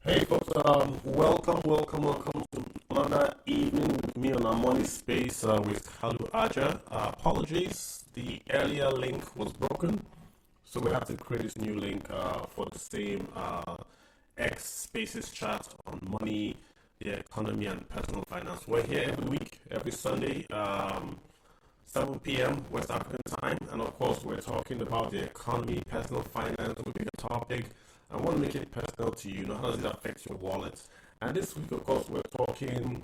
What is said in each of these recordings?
Hey folks, welcome to another evening with me on our money space with Kalu Aja. Apologies, the earlier link was broken, so we have to create this new link for the same X Spaces chat on money, the economy, and personal finance. We're here every week, every Sunday, 7 p.m. West African time, and of course, we're talking about the economy, personal finance, will be a topic. I want to make it personal to you. How does it affect your wallet? And this week, of course, we're talking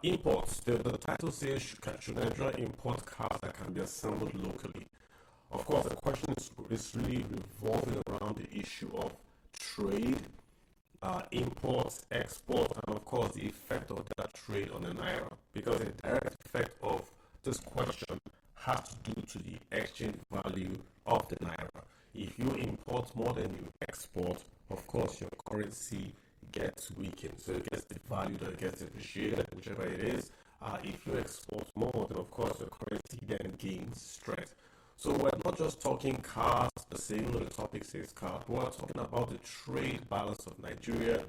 imports. The title says, should Nigeria import cars that can be assembled locally? Of course, the question is really revolving around the issue of trade, imports, exports, and of course, the effect of that trade on the Naira. Because the direct effect of this question has to do to the exchange value of the Naira. If you import more than you export, of course, your currency gets weakened. So it gets devalued or it gets depreciated, whichever it is. If you export more, then of course, your currency then gains strength. So we're not just talking cars, the same though the topic says cars. We're talking about the trade balance of Nigeria,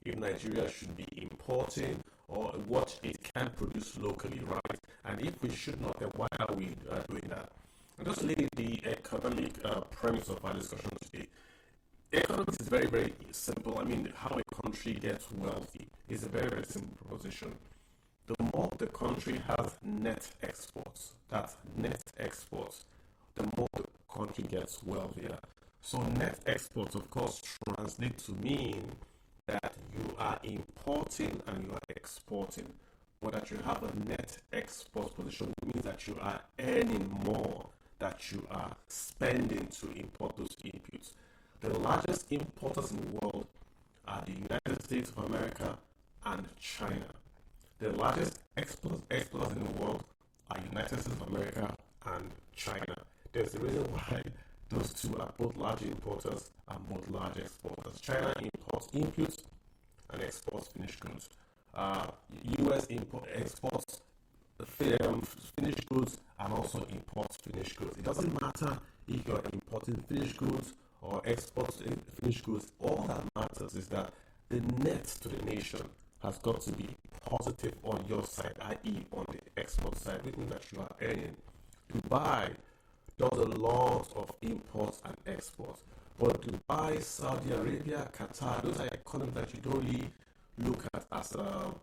if Nigeria should be importing or what it can produce locally, right? And if we should not, then why are we doing that? And just lay the economic premise of our discussion today. Economics is very, very simple. I mean, how a country gets wealthy is a very, very simple proposition. The more the country has net exports, that's net exports, the more the country gets wealthier. So net exports, of course, translate to mean that you are importing and you are exporting. But that you have a net export position means that you are earning more that you are spending to import those inputs. The largest importers in the world are the United States of America and China. The largest exporters in the world are United States of America and China. There's a reason why those two are both large importers and both large exporters. China imports inputs and exports finished goods. US exports finished goods and also imports finished goods. It doesn't matter if you're importing finished goods or exporting finished goods. All that matters is that the net to the nation has got to be positive on your side, i.e. on the export side, which means that you are earning. Dubai does a lot of imports and exports. But Dubai, Saudi Arabia, Qatar, those are economies that you don't really look at as a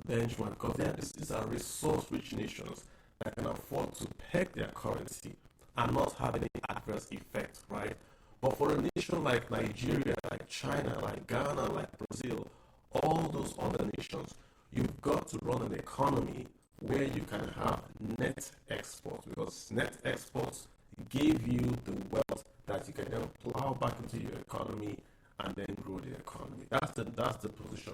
benchmark because these are resource-rich nations that can afford to peg their currency and not have any adverse effect, right? But for a nation like Nigeria, like China, like Ghana, like Brazil, all those other nations, you've got to run an economy where you can have net exports because net exports give you the wealth that you can then plow back into your economy and then grow the economy. That's the position.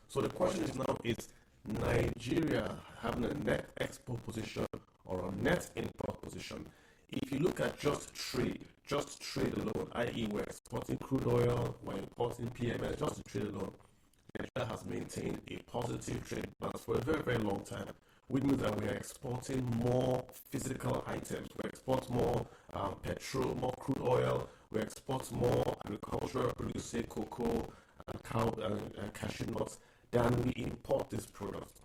So the question is now, is Nigeria having a net export position or a net import position? If you look at just trade alone, i.e. we're exporting crude oil, we're importing PMS, just the trade alone, Nigeria has maintained a positive trade balance for a very, very long time, which means that we are exporting more physical items. We export more petrol, more crude oil. We export more agricultural produce, say cocoa and cashew nuts, than we import these products.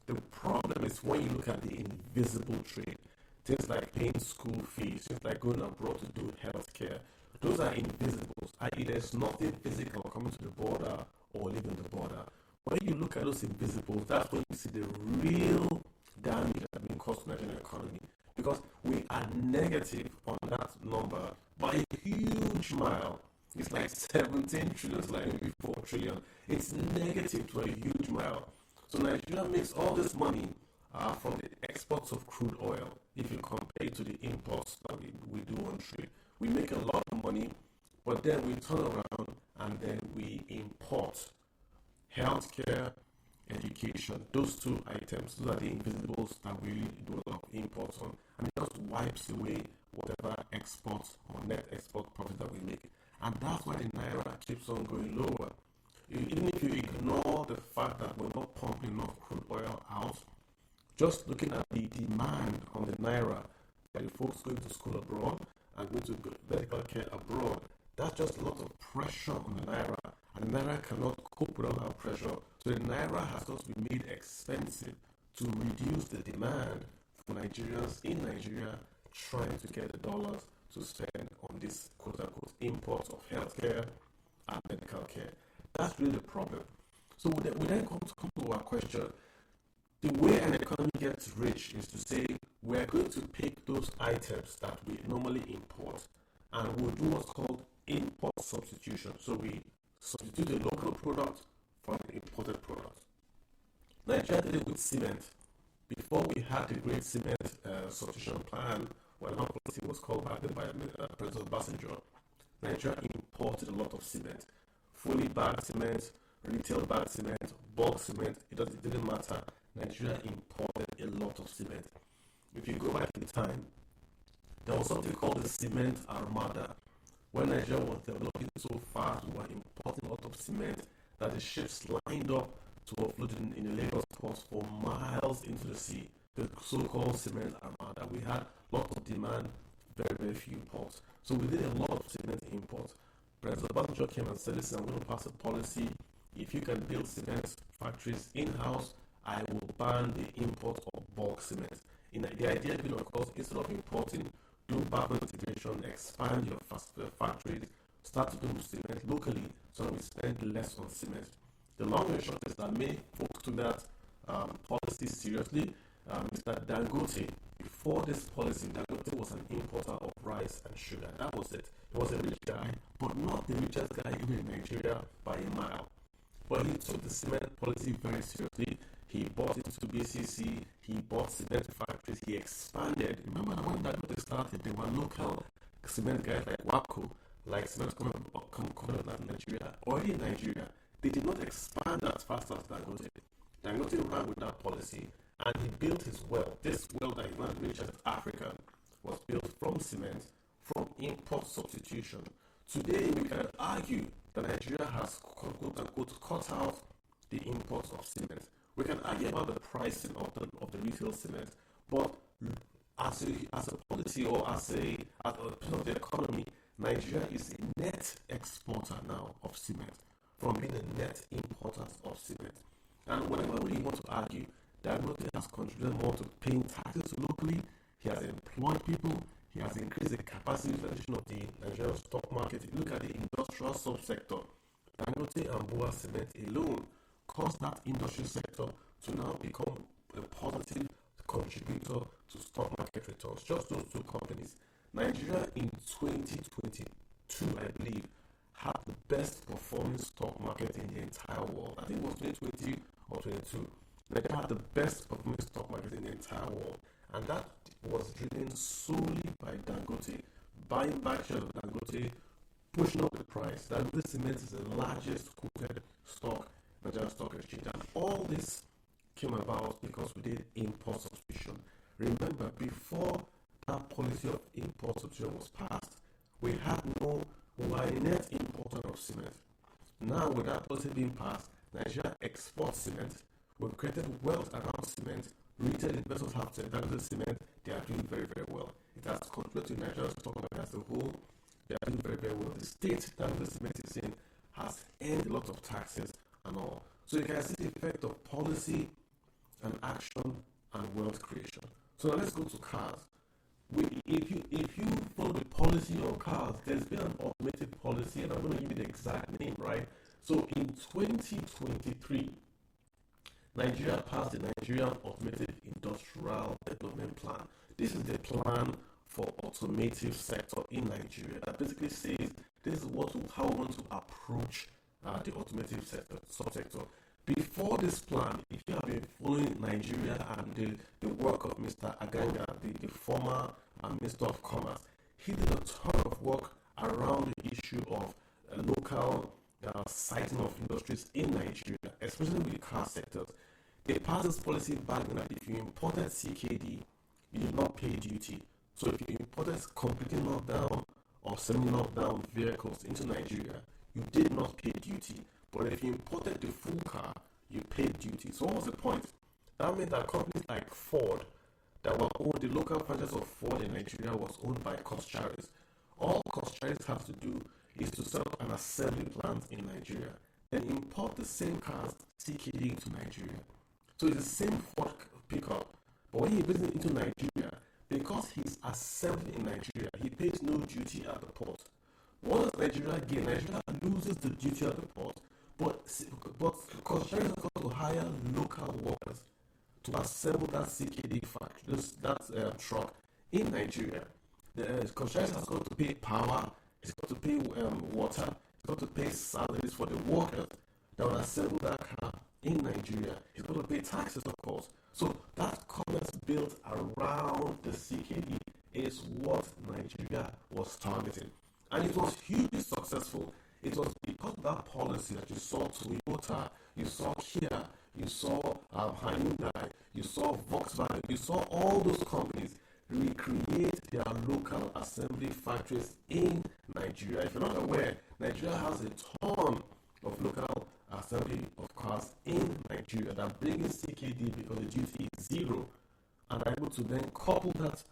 The problem is when you look at the invisible trade, things like paying school fees, things like going abroad to do healthcare. Those are invisibles, i.e. there's nothing physical coming to the border or leaving the border. When you look at those invisibles, that's when you see the real damage that has been caused to the Nigerian economy. Because we are negative on that number by a huge mile. It's like 17 trillion, it's like maybe 4 trillion. It's negative to a huge mile. So Nigeria makes all this money from the exports of crude oil. If you compare it to the imports that we do on trade, we make a lot of money, but then we turn around and then we import healthcare, education. Those two items, those are the invisibles that we do a lot of imports on, and it just wipes away whatever exports or net export profit that we make. And that's why the Naira keeps on going lower. Even if you ignore the fact that we're not pumping enough crude oil out, just looking at the demand on the Naira, the folks going to school abroad and going to medical care abroad, that's just a lot of pressure on the Naira. and Naira cannot cope with all that pressure. So the Naira has got to be made expensive to reduce the demand for Nigerians in Nigeria trying to get the dollars to spend on this quote-unquote import of healthcare and medical care. That's really the problem. So we then come to our question. The way an economy gets rich is to say we're going to pick those items that we normally import and we'll do what's called import substitution. So we substitute a local product for an imported product. Nigeria did it with cement. Before we had the great cement substitution plan, when our policy was called back then by President Basanjo, Nigeria imported a lot of cement. Fully bagged cement, retail bagged cement, bulk cement, it didn't matter. Nigeria imported a lot of cement. If you go back in time, there was something called the cement armada. When Nigeria was developing so fast, we were importing a lot of cement that the ships lined up to offload in the Lagos ports for miles into the sea. The so-called cement armada. We had lots of demand, very, very few ports. So we did a lot of cement imports. President Basanjo came and said, listen, I'm going to pass a policy. If you can build cement factories in-house, I will ban the import of bulk cement. The idea being, of course, instead of importing, do backward integration, expand your factories, start to do cement locally so that we spend less on cement. The long and short is that many folks took that policy seriously. Mr. Dangote, before this policy, Dangote was an importer of rice and sugar. That was it. He was a rich guy, but not the richest guy even in Nigeria by a mile. But he took the cement policy very seriously. He bought into BCC, he bought cement factories, he expanded. Remember that when Dangote started, there were local cement guys like WAPCO, like cement coming out of Nigeria, already in Nigeria. They did not expand as fast as Dangote. Dangote ran with that policy and he built his wealth. This wealth that is not the richest African was built from cement, from import substitution. Today we can argue that Nigeria has quote unquote cut out the imports of cement. We can argue about the pricing of the retail cement, but as a policy or as a part of the economy, Nigeria is a net exporter now of cement from being a net importer of cement. And whenever we want to argue that Dangote has contributed more to paying taxes locally, he has employed people, he has increased the capacity utilization of the Nigerian stock market. If you look at the industrial subsector, Dangote and Boa Cement alone caused that industry sector to now become a positive contributor to stock market returns. Just those two companies. Nigeria in 2022, I believe, had the best performing stock market in the entire world. I think it was 2020 or 22. Nigeria had the best performing stock market in the entire world. And that was driven solely by Dangote. Buying back shares of Dangote, pushing up the price. Dangote Cement is the largest quoted stock in Nigerian stock exchange. And all this came about because we did import substitution. Remember, before that policy of import substitution was passed, we were a net importer of cement. Now, with that policy being passed, Nigeria exports cement. We've created wealth around cement. Retail investors have said that the cement, they are doing very, very well. It has contributed to Nigeria's stock market as a whole. They are doing very, very well. The state that the cement is in has earned a lot of taxes and all. So you can see the effect of policy and action and wealth creation. So now let's go to cars. If you follow the policy on cars, there's been an automotive policy, and I'm going to give you the exact name, right? So in 2023, Nigeria passed the Nigerian Automotive Industrial Development Plan. This is the plan for automotive sector in Nigeria that basically says this is how we want to approach the automotive subsector. Before this plan, if you have been following Nigeria and the work of Mr. Aganga, the former Minister of Commerce, he did a ton of work around the issue of local siting of industries in Nigeria, especially with the car sectors. They passed this policy back then that if you imported CKD, you did not pay duty. So if you imported completely knocked down or semi-knocked down vehicles into Nigeria, you did not pay duty. But if you imported the full car, you paid duty. So what was the point? That meant that companies like Ford, that were owned, the local franchise of Ford in Nigeria was owned by Coscharis. All Coscharis have to do is to set up an assembly plant in Nigeria. then import the same cars CKD into Nigeria. So it's the same Ford pickup, but when he brings it into Nigeria, because he's assembled in Nigeria, he pays no duty at the port. What does Nigeria gain? Nigeria loses the duty at the port, but construction has got to hire local workers to assemble that CKD factory, that truck in Nigeria. The construction has got to pay power, it's got to pay water, it's got to pay salaries for the workers that will assemble that car in Nigeria. It's got to pay taxes, of course. So that commerce built around the CKD is what Nigeria was targeting. And it was hugely successful. It was because of that policy that you saw Toyota, you saw Kia, you saw Hyundai, you saw Volkswagen, you saw all those companies recreate their local assembly factories in Nigeria. If you're not aware, Nigeria has a ton of local assembly of cars in Nigeria that bring in CKD because the duty is zero, and are able to then couple those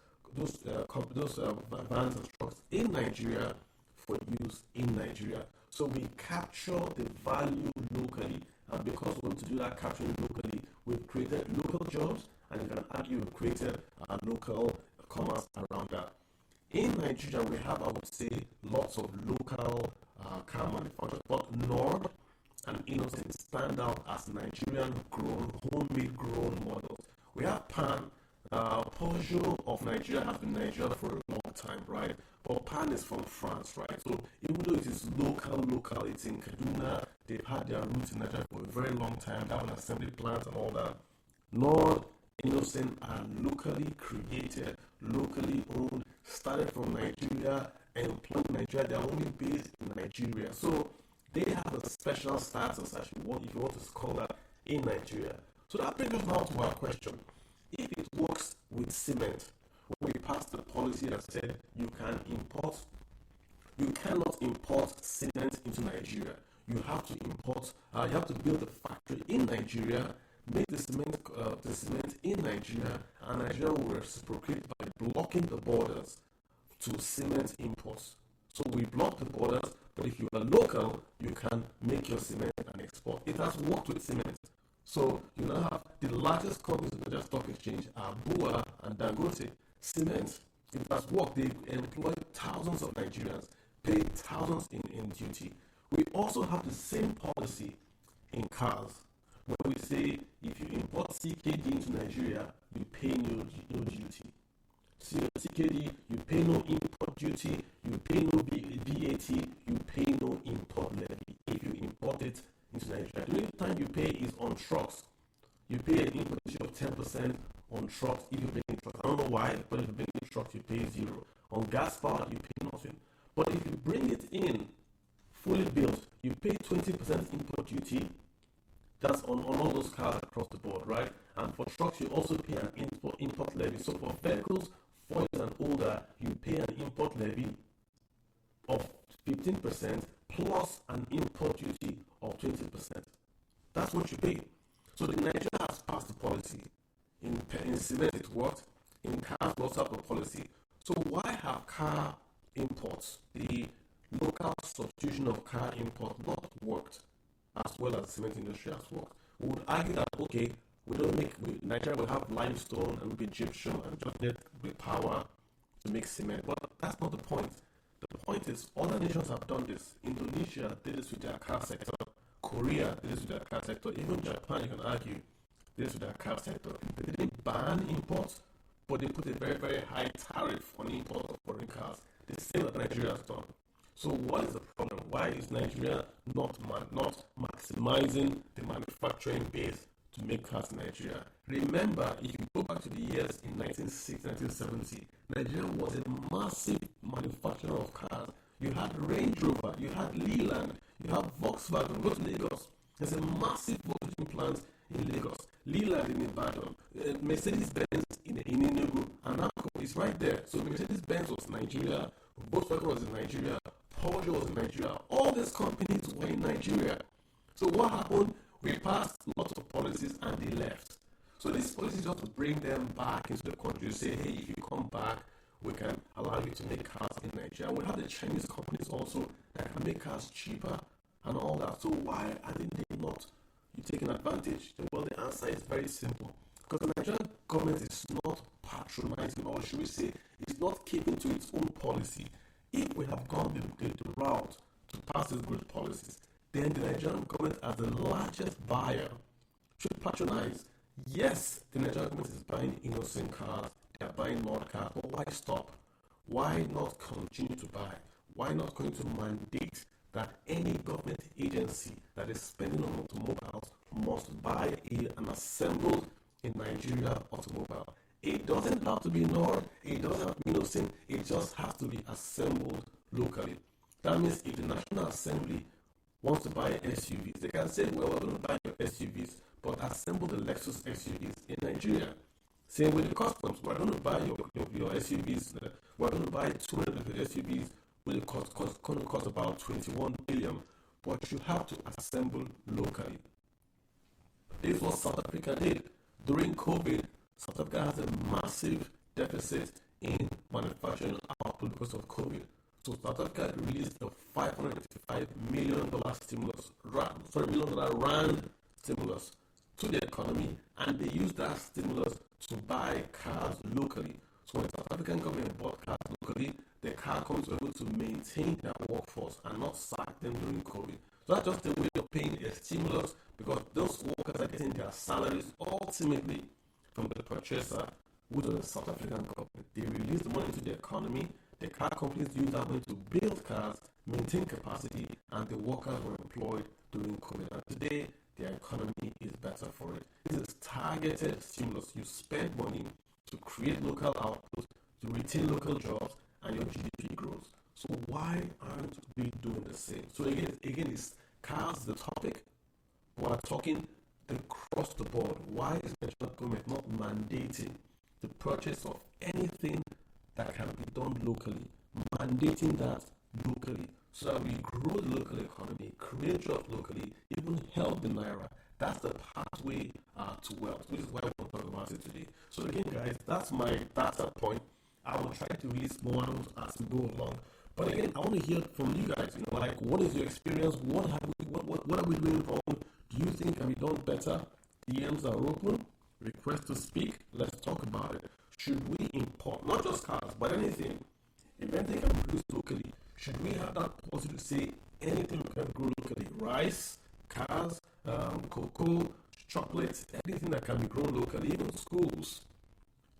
vans and trucks in Nigeria for use in Nigeria. So we capture the value locally, and because we want to do that capturing locally, we've created local jobs, and you can argue we've created local commerce around that. In Nigeria, we have, I would say, lots of local car manufacturers, but Nord and Innocent stand out as Nigerian grown, homemade grown models. We have Pan. Peugeot of Nigeria has been in Nigeria for a long time, right? But Pan is from France, right? So even though it is local, it's in Kaduna, they've had their roots in Nigeria for a very long time, they have an assembly plant and all that. Nord, Innocent are locally created, locally owned, started from Nigeria, employed in Nigeria, they are only based in Nigeria. So they have a special status, if you want to call that, in Nigeria. So that brings us now to our question. If it works with cement, when we passed the policy that said you cannot import cement into Nigeria. You have to build a factory in Nigeria, make the cement in Nigeria, and Nigeria will reciprocate by blocking the borders to cement imports. So we block the borders, but if you are local, you can make your cement and export. It has worked with cement. So you now have the largest companies in the stock exchange are Bua and Dangote. Cement, it has worked. They employ thousands of Nigerians, pay thousands in duty. We also have the same policy in cars, where we say if you import CKD into Nigeria, you pay no duty. CKD, you pay no import duty, you pay no VAT, you pay no import levy if you import it into Nigeria. The only time you pay is on trucks. You pay an import duty of 10% on trucks if you bring in trucks. I don't know why, but if you bring in trucks, you pay zero. On gas power, you pay nothing. But if you bring it in fully built, you pay 20% import duty. That's on all those cars across the board, right? And for trucks, you also pay an import levy. So for vehicles 4 years and older, you pay an import levy of 15% plus an import duty of 20%. That's what you pay. So the Nigeria has passed the policy. In cement it worked. In cars we also have a policy. So why have car imports, the local substitution of car import, not worked as well as the cement industry has worked? We would argue that okay, Nigeria will have limestone and be gypsum and just need the power to make cement. But that's not the point. The point is other nations have done this. Indonesia did this with their car sector. Korea did this with their car sector. Even Japan, you can argue, did this with their car sector. They didn't ban imports, but they put a very, very high tariff on imports of foreign cars. The same that Nigeria has done. So what is the problem? Why is Nigeria not maximizing the manufacturing base to make cars in Nigeria? Remember, if you go back to the years in 1960, 1970, Nigeria was a massive manufacturer of cars. You had Range Rover, you had Leland, you had Volkswagen. Go to Lagos. There's a massive Volkswagen plant in Lagos. Leland in Ibadan, Mercedes-Benz in Enugu, Anako is right there. So Mercedes-Benz was Nigeria, Volkswagen was in Nigeria, Peugeot was in Nigeria. All these companies were in Nigeria. So what happened? We passed lots of policies and they left. So these policies just to bring them back into the country. You say, hey, if you come back, we can allow you to make cars in Nigeria. We have the Chinese companies also that can make cars cheaper and all that. So why are they not taking advantage? Well, the answer is very simple. Because the Nigerian government is not patronizing, or should we say, it's not keeping to its own policy. If we have gone the route to pass these good policies, then the Nigerian government, as the largest buyer, should patronize. Yes, the Nigerian government is buying innocent cars, they are buying Nord cars, but why stop? Why not continue to buy? Why not going to mandate that any government agency that is spending on automobiles must buy an assembled in Nigeria automobile? It doesn't have to be Nord, it doesn't have to be innocent, it just has to be assembled locally. That means if the National Assembly wants to buy SUVs, they can say, well, we're going to buy your SUVs, but assemble the Lexus SUVs in Nigeria. Same with the customs, we're going to buy your SUVs, we're going to buy 200 SUVs, will going to cost about 21 billion, but you have to assemble locally. This is what South Africa did. During COVID, South Africa has a massive deficit in manufacturing output because of COVID. So South Africa released a $585 million stimulus, million rand stimulus to the economy, and they used that stimulus to buy cars locally. So when the South African government bought cars locally, the car companies were able to maintain their workforce and not sack them during COVID. So that's just a way of paying a stimulus, because those workers are getting their salaries ultimately from the purchaser, which is the South African government. They release the money into the economy, the car companies use that money to build cars, maintain capacity, and the workers were employed during COVID. And today, their economy is better for it. This is targeted stimulus. You spend money to create local output, to retain local jobs, and your GDP grows. So why aren't we doing the same? So again, it's cars the topic. We're talking across the board. Why is the national government not mandating the purchase of anything that can be done locally, mandating that locally, so that we grow the local economy, create jobs locally, even help the Naira? That's the pathway to wealth, which is why we want to talk about it today. So again, guys, that's my data point. I will try to release more as we go along. But again, I want to hear from you guys. Like, what is your experience? What are we doing wrong? Do you think can be done better? DMs are open. Request to speak. Let's talk about it. Should we import not just cars, but anything? If anything can be produced locally, should we have that policy to say anything we can grow locally? Rice, cars, cocoa, chocolates, anything that can be grown locally, even schools,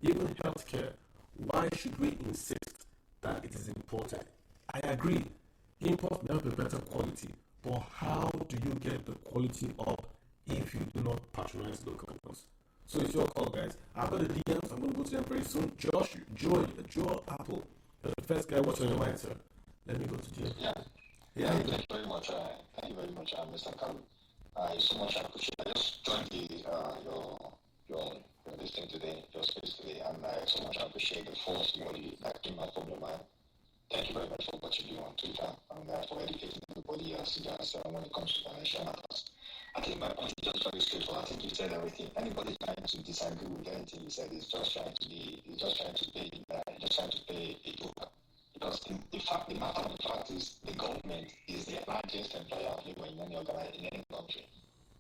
even healthcare. Why should we insist that it is imported? I agree, import may have a better quality, but how do you get the quality up if you do not patronize local ones? So it's your call, guys. I've got the DMs. I'm going to go to them very soon. Joel Apple, the first guy. What's on your mind, sir? Let me go to Jim. Yeah. Thank you very much. Mr. Kalu. I so much appreciate. I just joined your listening today, your space today, and I so much appreciate the force that came out from your mind. Thank you very much for what you do on Twitter and for educating everybody else when it comes to financial matters. I think my point is just very straightforward. I think you said everything. Anybody trying to disagree with anything you said is just trying to pay a joke. Because the matter of the fact is the government is the largest employer of labor in any country.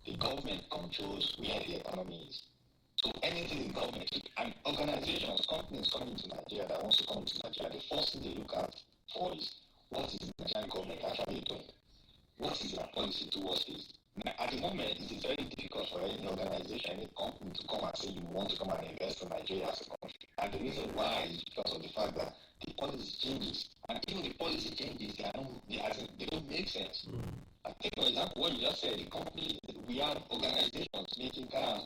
The government controls where the economy is. So anything in government and organizations, companies coming to Nigeria that wants to come to Nigeria, the first thing they look at for is what is the Nigerian government actually doing? What is their policy towards this? Now, at the moment, it is very difficult for any organization, any company to come and say you want to come and invest in Nigeria as a country. And the reason why is because of the fact that the policy changes. And even the policy changes, they don't make sense. I take for example what you just said, the company, we have organizations making cars,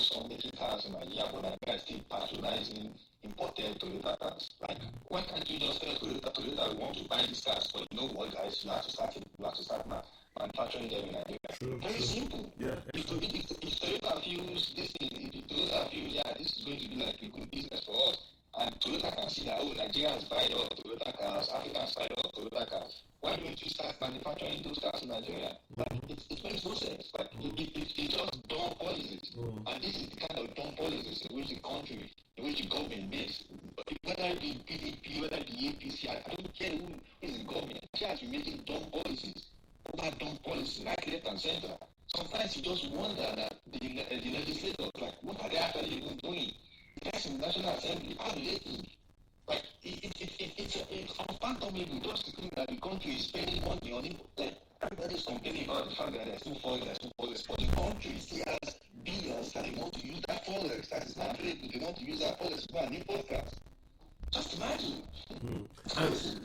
some making cars in Nigeria, but Nigeria is still patronizing imported Toyota cars. Like, why can't you just tell Toyota, we want to buy these cars, but you know what, guys, you have to start manufacturing them in Nigeria. Very simple. Yeah. If Toyota feels this thing, if Toyota feels, this is going to be like a good business for us, and Toyota can see that, Nigerians buy all Toyota cars, Africans buy all Toyota cars. Why don't you start manufacturing those cars in Nigeria? It makes no sense. But it's just dumb policies. And this is the kind of dumb policies in which the government makes. Whether it be PDP, whether it be APC, I don't care who is in government. They has been making dumb policies. policy, right, left, and center. Sometimes you just wonder that the legislators, like, what are they actually even doing? The guys in the National Assembly, how do they think? Like, it's unfathomable just to think that the country is spending money on it. Like, everybody's complaining about the fact that there's no forex, but the country still has billions that they want to use that forex that is not available. They want to use that forex to buy a new podcast. Just imagine.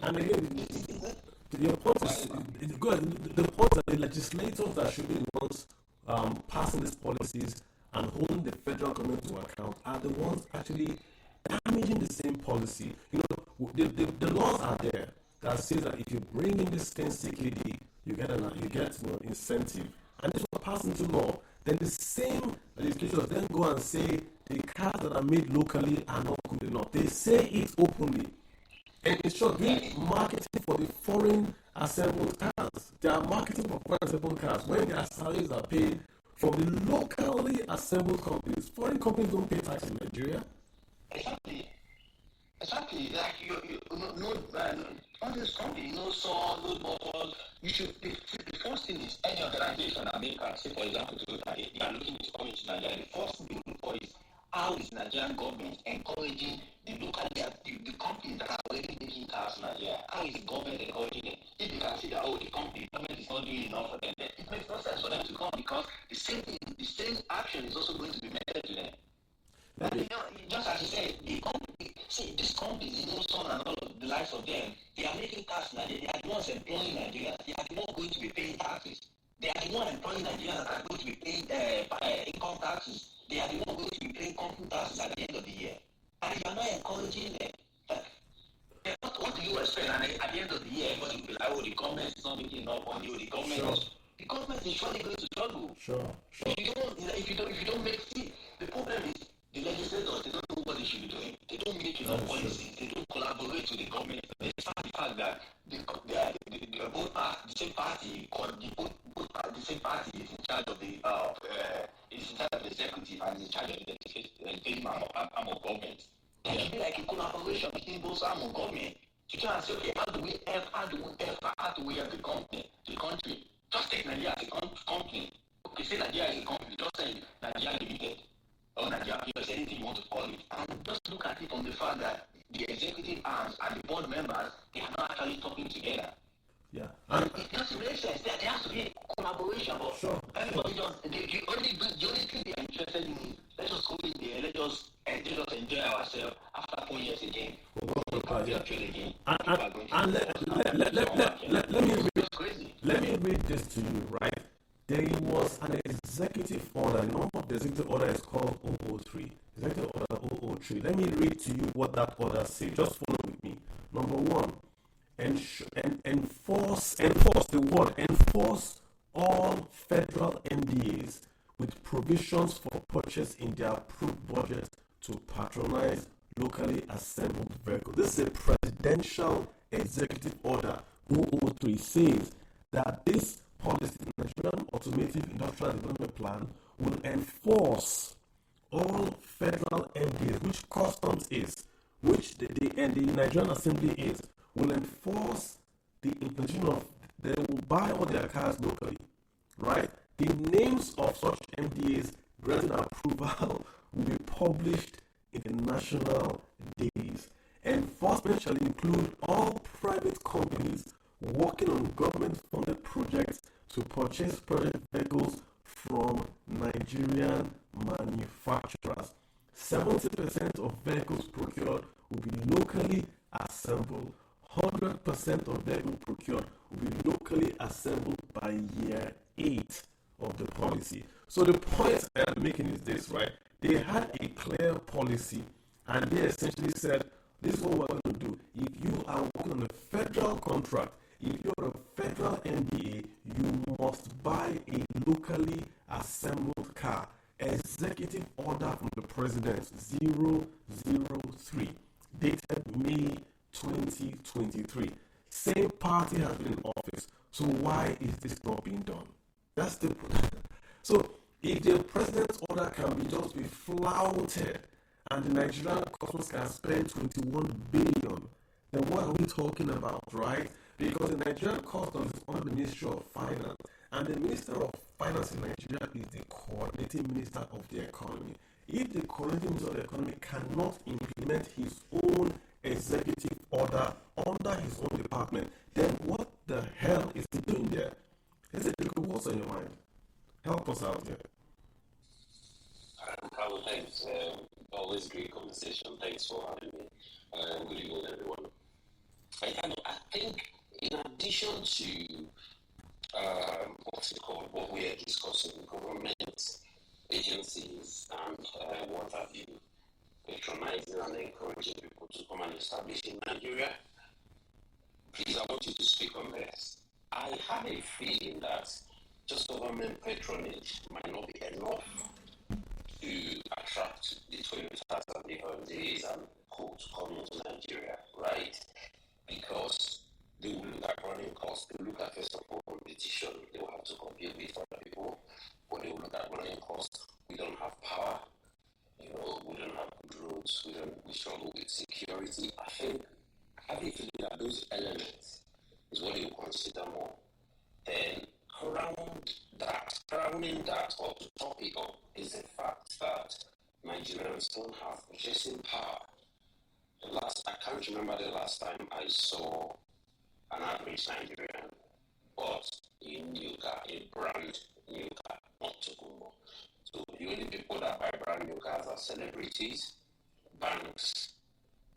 And again, your point is good. The point that the legislators that should be the ones passing these policies and holding the federal government to account are the ones actually damaging the same policy. You know, the laws are there that says that if you bring in this thing CKD, you get incentive, and this will pass into law. Then the same legislators then go and say the cars that are made locally are not good enough. They say it openly. And in short, doing marketing for the foreign assembled cars. They are marketing for foreign assembled cars when their salaries are paid from the locally assembled companies. Foreign companies don't pay tax in Nigeria. Exactly. Like all this company, saw, no bubble. You should. The first thing is any organization America, say for example, Toyota, they are looking to come into Nigeria. The first thing they look for is how is Nigerian government encouraging the local the companies that are already making cars in Nigeria? How is the government encouraging them? If you can see that the government is not doing enough for them, then it makes no sense for them to come because the same action is also going to be meted to them. And just as you said, these companies, Son and all of the likes of them, they are making cars in Nigeria. They are the ones employing Nigerians. They are the ones going to be paying taxes. They are the ones employing Nigerians that are going to be paying income taxes. They are the ones going to be paying company taxes at the end of the year. And you are not encouraging them. What do you expect? And at the end of the year, everybody will be like, the government is not making enough money. The government is surely going to struggle. Sure. If you don't make the problem is the legislators, they don't know what they should be doing. They don't make enough policies. They don't collaborate with the government. Despite the fact that both the same party, the same party is in charge of the executive and is in charge of the legislative arm of government. There should be like a collaboration between both arms of government to try and say, okay, how do we help the country? Just take Nigeria as a company. Okay, say Nigeria is a company. Just say Nigeria Limited. Or Nigeria, anything you want to call it, and just look at it from the fact that the executive arms and the board members, they are not actually talking together. Yeah. It doesn't make sense. There has to be a collaboration, but everybody the only thing they are interested in is let's just go in there, let's just enjoy ourselves after 4 years again. Let me read this to you, right? There was an executive order. The number of the executive order is called 003. Executive order 003. Let me read to you what that order says. Just follow with me. Number one, enforce all federal NDAs with provisions for purchase in their approved budget to patronize locally assembled vehicles. This is a presidential executive order. 003 says that this policy, the Nigerian Automotive Industrial Development Plan, will enforce all federal NDAs, which customs is, which the Nigerian Assembly is, will enforce the implementation of, they will buy all their cars locally, right? The names of such NDAs granting approval will be published in the national days. Enforcement shall include all private companies working on government-funded projects to purchase project vehicles from Nigerian manufacturers. 70% of vehicles procured will be locally assembled. 100% of vehicles procured will be locally assembled by year 8 of the policy. So the point I'm making is this, right? They had a clear policy and they essentially said, this is what we're going to do. If you are working on a federal contract, if you're a federal NDA, you must buy a locally assembled car. Executive order from the President 003, dated May 2023. Same party has been in office. So why is this not being done? That's the so if the president's order can just be flouted and the Nigerian customers can spend 21 billion, then what are we talking about, right? Because the Nigerian customs is under the Ministry of Finance, And the Minister of Finance in Nigeria is the coordinating minister of the economy. If the coordinating minister of the economy cannot implement his own executive order under his own department, then what the hell is he doing there? Is it what's on your mind? Help us out here. Carlo, thanks. Always great conversation. Thanks for having me. Good evening, everyone. I think, in addition to what we are discussing, government agencies and what have you, patronizing and encouraging people to come and establish in Nigeria, please, I want you to speak on this. I have a feeling that just government patronage might not be enough to attract the Toyotas and the Hyundais and co to come into Nigeria, right? Because they will look at running costs, they will look at first of all competition, they will have to compete with other people, but they will look at running costs. We don't have power, we don't have good roads, we struggle with security. I think having feeling that those elements is what they will consider more. Then crowning that or to top it up is the fact that Nigerians don't have purchasing power. I can't remember the last time I saw an average Nigerian bought a new car, a brand new car, not Tokumbo. So the only people that buy brand new cars are celebrities, banks,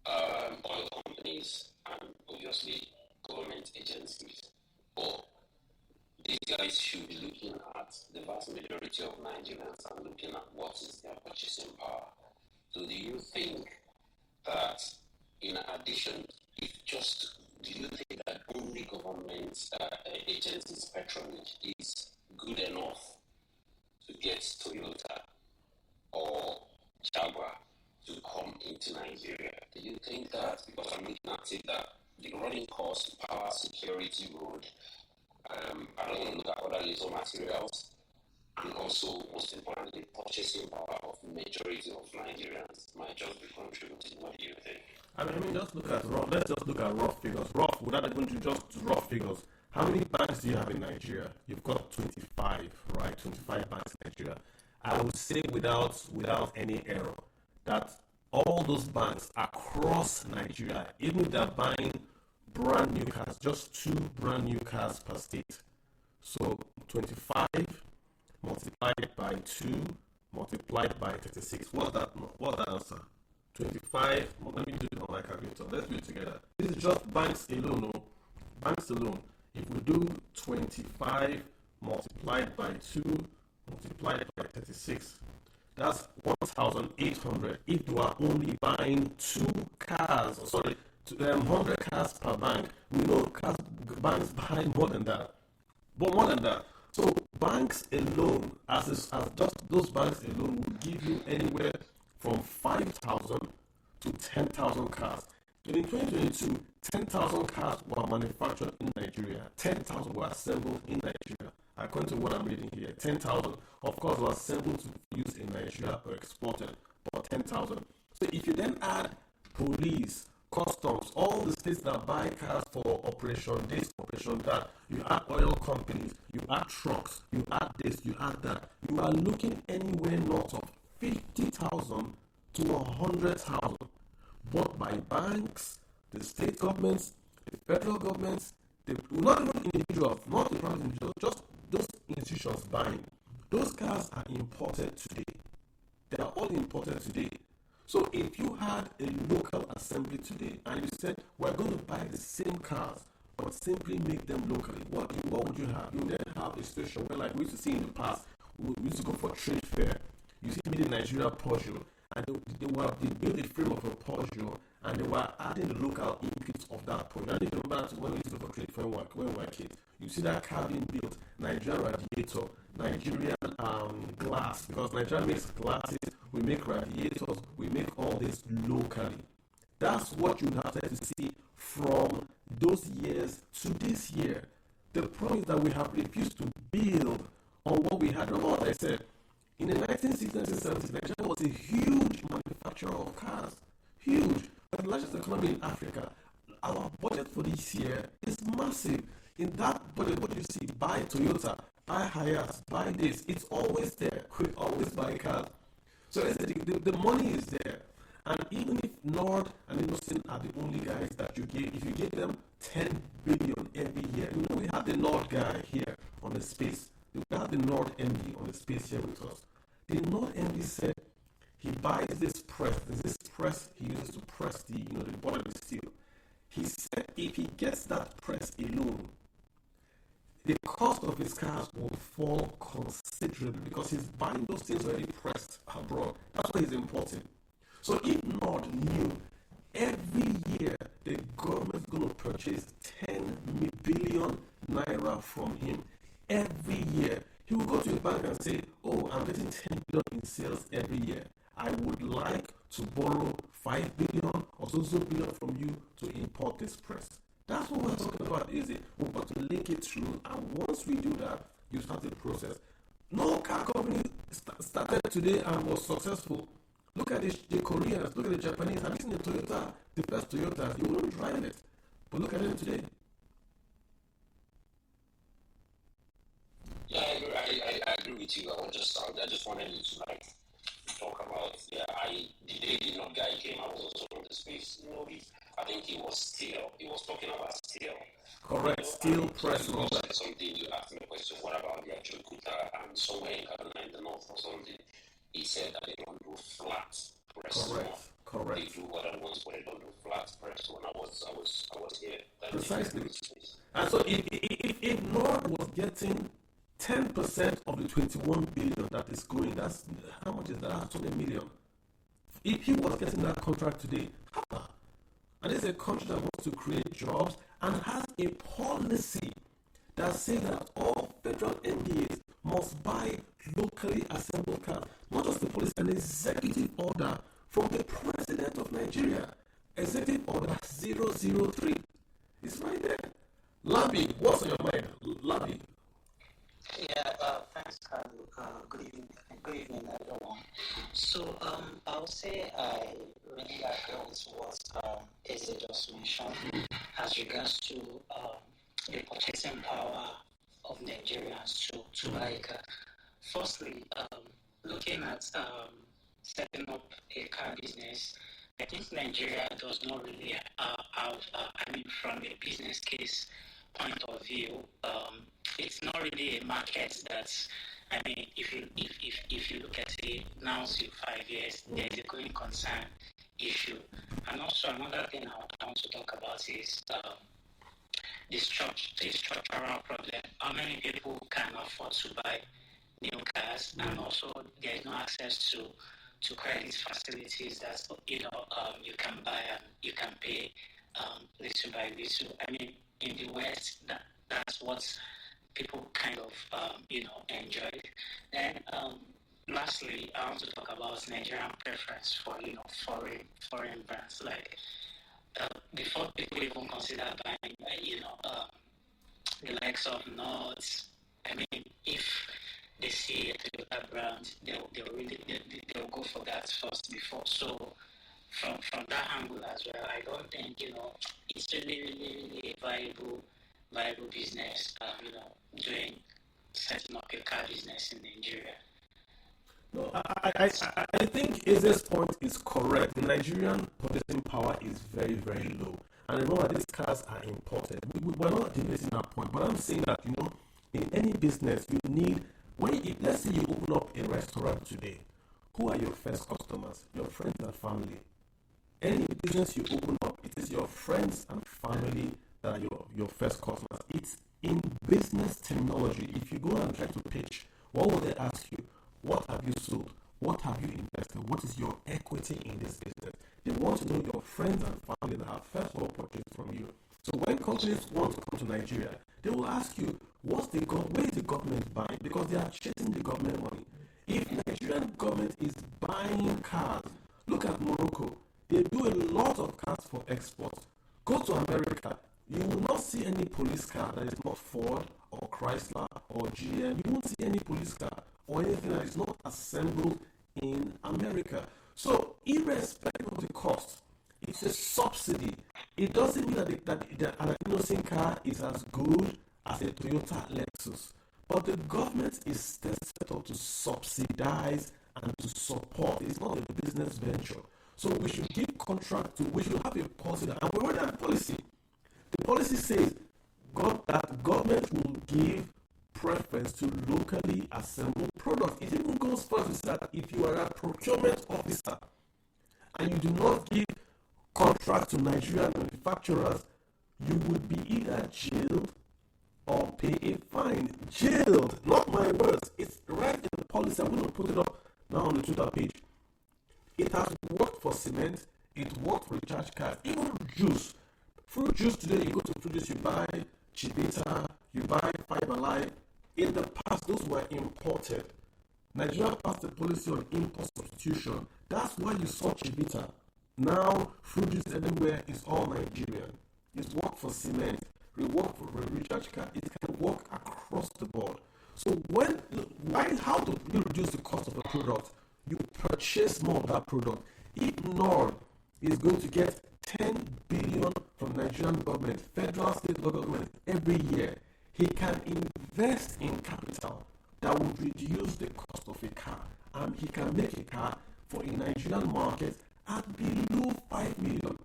oil companies, and obviously government agencies. But these guys should be looking at the vast majority of Nigerians and looking at what is their purchasing power. So do you think that in addition, do you think that only government agencies patronage is good enough to get Toyota or Jaguar to come into Nigeria? Do you think that, because I'm looking at it, that the running cost, power, security, road, I don't want to look at other little materials, and also, most importantly, purchasing power of the majority of Nigerians might just be contributing. What do you think? Let's just look at raw figures. Without even to just raw figures. How many banks do you have in Nigeria? You've got 25, right? 25 banks in Nigeria. I would say without any error that all those banks across Nigeria, even if they're buying brand new cars, just 2 brand new cars per state. So 25 multiplied by 2 multiplied by 36. What's that answer? 25. Let me do it on my calculator. Let's do it together. This is just banks alone. No? Banks alone. If we do 25 multiplied by 2 multiplied by 36, that's 1,800. If you are only buying 100 cars per bank, we know banks buy more than that. But more than that. So banks alone, as just those banks alone, will give you anywhere from 5,000 to 10,000 cars. And in 2022, 10,000 cars were manufactured in Nigeria. 10,000 were assembled in Nigeria. According to what I'm reading here, 10,000, of course, were assembled to use in Nigeria or exported, but 10,000. So if you then add police, customs, all the states that buy cars for operation this, operation that, you add oil companies, you add trucks, you add this, you add that, you are looking anywhere north of 50,000 to 100,000 bought by banks, the state governments, the federal governments, not even individuals, not the private individuals, just those institutions buying. Those cars are imported today. They are all imported today. So if you had a local assembly today and you said, we're going to buy the same cars, but simply make them locally, what would you have? You then have a situation where, like we used to see in the past, we used to go for trade fair. You see made in Nigeria Peugeot, and they built a frame of a Peugeot, and they were adding the local inputs of that Peugeot. And if you remember when we used to go for trade fair when we were kids, you see that car being built, Nigerian radiator, Nigerian glass, because Nigeria makes glasses, we make radiators, we make all this locally. That's what you have to see from those years to this year. The problem is that we have refused to build on what we had. Remember what I said? In the 1960s and 1970s, Nigeria was a huge manufacturer of cars. Huge. The largest economy in Africa. Our budget for this year is massive. In that budget, what you see, buy Toyota, buy Hayat, buy this. It's always there. We always buy cars. So the money is there. And even if Nord and Innocent are the only guys that you give, if you give them 10 billion every year, we have the Nord guy here on the space. We have the Nord MD on the space here with us. The Nord MD said he buys this press. There's this press he uses to press the bottom of the steel. He said if he gets that press alone, the cost of his cars will fall considerably because he's buying those things already pressed abroad. That's what he's importing. So if Nord knew every year the government's going to purchase 10 billion naira from him every year, he will go to the bank and say, oh, I'm getting 10 billion in sales every year. I would like to borrow 5 billion or so billion from you to import this press. That's what we're talking about, is it? We've got to link it through, and once we do that, you start the process. No car company started today and was successful. Look at the Koreans, look at the Japanese. Have you seen the Toyota, the first Toyotas? You wouldn't drive it. But look at it today. Yeah, I agree with you. I just wanted you to talk about, the day the Nord guy came, I was also on the space, I think he was talking about steel. Correct, steel press and all You that. said something, you asked me a question, what about the actual Kuta and somewhere in Kaduna in the north or something? He said that they don't do flat press. Correct. They do what I want, but they don't do flat press. When I was here. Precisely. And so if Nord was getting 10% of the 21 billion that is going, that's how much is that? That's 20 million. If he was getting that contract today, and it's a country that wants to create jobs and has a policy that says that all federal MDAs must buy locally assembled cars, not just the policy, an executive order from the president of Nigeria, executive order 003. It's right there. Labi, what's on your mind? Labi. Yeah, thanks, Carlo. Good evening, everyone. So, I would say I really agree with what Eze just mentioned as regards to the purchasing power of Nigerians to buy a car. Firstly, looking at setting up a car business, I think Nigeria does not really have, from a business case point of view, it's not really a market that's, if you look at it now to 5 years, there's a going concern issue. And also another thing I want to talk about is the structural problem. How many people can afford to buy new cars, and also there is no access to credit facilities that you can buy and you can pay little by little. In the West, that's what people kind of enjoy. Then lastly, I want to talk about Nigerian preference for foreign brands. Like before people even consider buying the likes of Nords. If they see a Toyota brand, they'll go for that first before. So from that angle as well, I don't think it's really a viable business. Doing setting up a car business in Nigeria. No, I think Eze's point is correct. The Nigerian purchasing power is very, very low. And remember, these cars are imported. We're not debating that point, but I'm saying that, in any business, you need, let's say you open up a restaurant today, who are your first customers? Your friends and family. Any business you open up, it is your friends and family that are your first customers. It's in business terminology. If you go and try to pitch, what will they ask you? What have you sold? What have you invested? What is your equity in this business? They want to know your friends and family that have first of all purchased from you. So when companies want to come to Nigeria, they will ask you, where is the government buying? Because they are chasing the government money. If Nigerian government is buying cars, look at Morocco. They do a lot of cars for export. Go to America, you will not see any police car that is not Ford or Chrysler or GM. You won't see any police car or anything that is not assembled in America. So, irrespective of the cost, it's a subsidy. It doesn't mean that an innocent car is as good as a Toyota Lexus. But the government is set up to subsidize and to support. It's not a business venture. So we should give we should have a policy, and we already have a policy. The policy says that government will give preference to locally assembled products. It even goes further to say that if you are a procurement officer and you do not give contract to Nigerian manufacturers, you would be either jailed or pay a fine. Jailed, not my words. It's right in the policy. I'm going to put it up now on the Twitter page. It has worked for cement. It worked for recharge cards. Even juice. Fruit juice today, you go to fruit juice, you buy Chivita, you buy Fiber Life. In the past, those were imported. Nigeria passed a policy on import substitution. That's why you saw Chivita. Now, fruit juice everywhere is all Nigerian. It's worked for cement. It worked for recharge card. It can work across the board. So how do you reduce the cost of a product? You purchase more of that product. If Nord is going to get 10 billion from Nigerian government, federal, state, local government every year, he can invest in capital that will reduce the cost of a car. And he can make a car for a Nigerian market at below 5 million.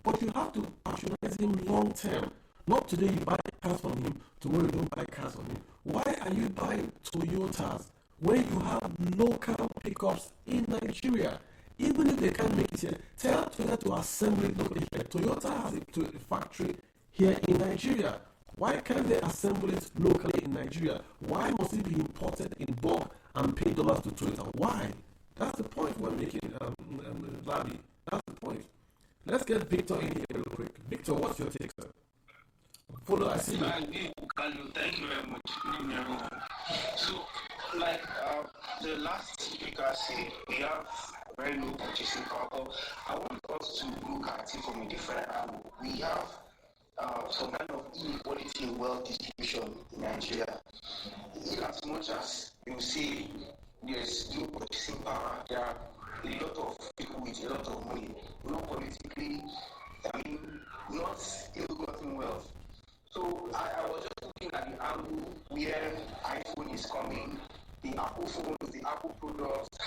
But you have to patronize him long term. Not today you buy cars from him, tomorrow you don't buy cars from him. Why are you buying Toyotas when you have local pickups in Nigeria? Even if they can't make it here, tell Toyota to assemble it locally here. Toyota has a factory here in Nigeria. Why can't they assemble it locally in Nigeria? Why must it be imported in bulk and pay dollars to Toyota? Why? That's the point we're making, Labi. That's the point. Let's get Victor in here real quick. Victor, what's your take, sir? Follow, I see you. Thank you very much. So, like the last speaker said, we have very low purchasing power. I want us to look at it from a different angle. We have some kind of inequality in wealth distribution in Nigeria. In as much as you see there's low purchasing power, there are a lot of people with a lot of money, not politically, not ill-gotten wealth. So I was just looking at the angle where iPhone is coming, the Apple phones, the Apple products,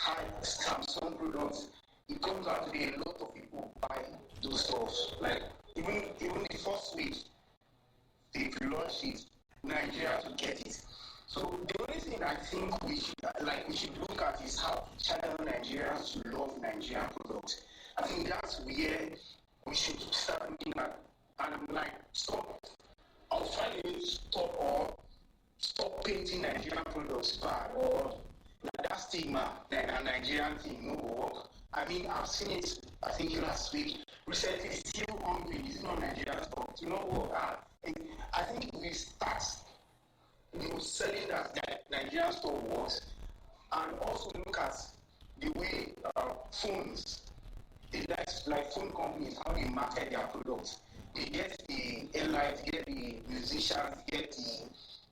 Samsung products. It comes out to be a lot of people buy those stuff. Like even the first week, if you launch it, Nigeria to get it. So the only thing I think we should look at is how to channel Nigerians to love Nigerian products. I think that's where we should start looking at and stop. I was trying to stop painting Nigerian products bad or that stigma that a Nigerian thing no work. I've seen it, I think last week. Recently, still hungry, it's not Nigerian stuff. You know what? I think if we start selling that Nigerian stuff works, and also look at the way phones, like phone companies, how they market their products. They get the airlines, get the musicians, get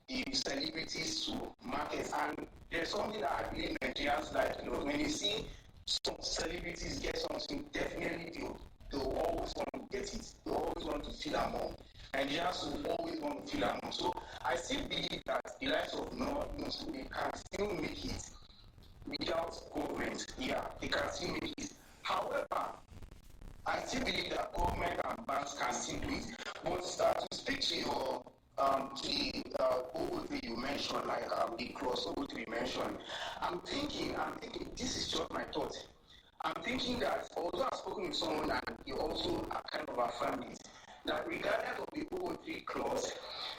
the celebrities to market. And there's something that I believe Nigerians like. When you see some celebrities get something, definitely they'll always want to get it. They'll always want to feel among. Nigerians will always want to feel among. So I still believe that the likes of North, they can still make it without government. Yeah, they can still make it. However, I still believe that government and banks can still do it. But to speak to your OO3 you mentioned, the cross OO3 you mentioned, I'm thinking, this is just my thought. I'm thinking that although I've spoken with someone and you also are kind of affirmed it, that regardless of the OO3 clause,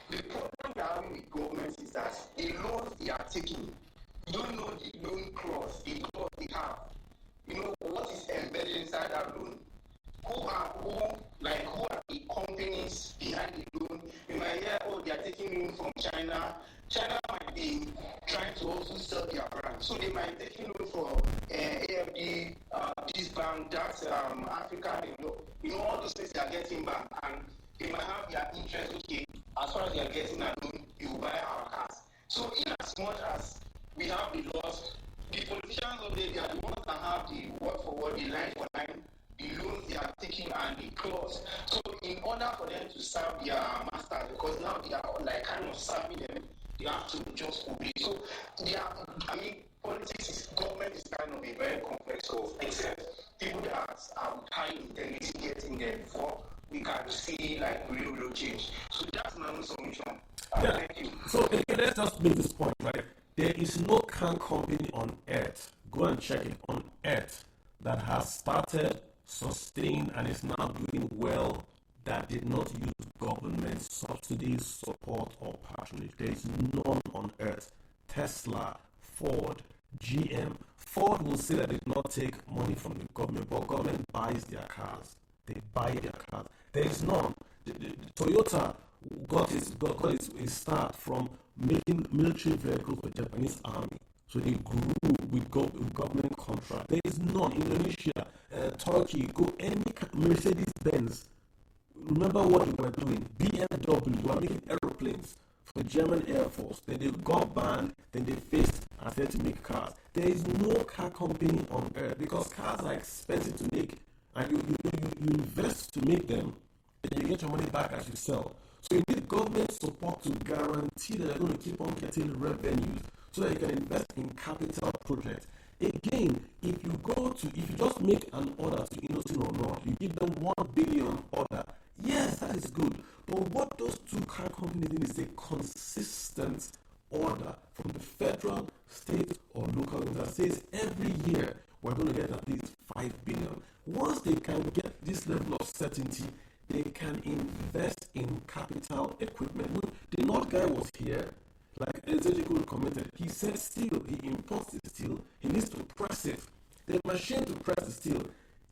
the problem we are having with government is that the loans they are taking, you don't know the loan clause, the clause they have. What is embedded inside that loan? Who are the companies behind the loan? You might hear, they are taking loan from China. China might be trying to also sell their brand. So they might take loan from AFD, this bank, that's African, all those things they are getting back. And they might have their interest, okay, as far as they are getting a loan, you will buy our cars. So in as much as we have the laws, the politicians of they are the ones that have the word for word, the line for line, the loans they are taking and the clause. So in order for them to serve their masters, because now they are kind of serving them, they you have to just obey. So, yeah, I mean, government is kind of a very complex scope, except people that are high integrity get in there before we can see like real change. So that's my own submission. Thank you. So let's just make this point, right? There is no can company on earth, go and check it, on earth that has started, sustained, and is now doing well that did not use government subsidies, support, or patronage. There is none on earth. Tesla, Ford, GM. Ford will say that they did not take money from the government, but government buys their cars. They buy their cars. There is none. The Toyota got its start from making military vehicles for the Japanese army. So they grew with government contract. There is none. Indonesia, Turkey, go any Mercedes-Benz. Remember what they were doing? BMW were making aeroplanes for the German Air Force. Then they got banned. Then they faced and started to make cars. There is no car company on earth because cars are expensive to make, and you invest to make them, and you get your money back as you sell. So you need government support to guarantee that they're going to keep on getting revenues so that you can invest in capital projects. Again, if you just make an order to Innocent or not, you give them 1 billion order. Yes, that is good. But what those two car companies need is a consistent order from the federal, state, or local government that says every year we're going to get at least 5 billion. Once they can get this level of certainty, they can invest in capital equipment. When the North guy was here, like Ezekiel commented, he said steel, he imports the steel, he needs to press it. The machine to press the steel,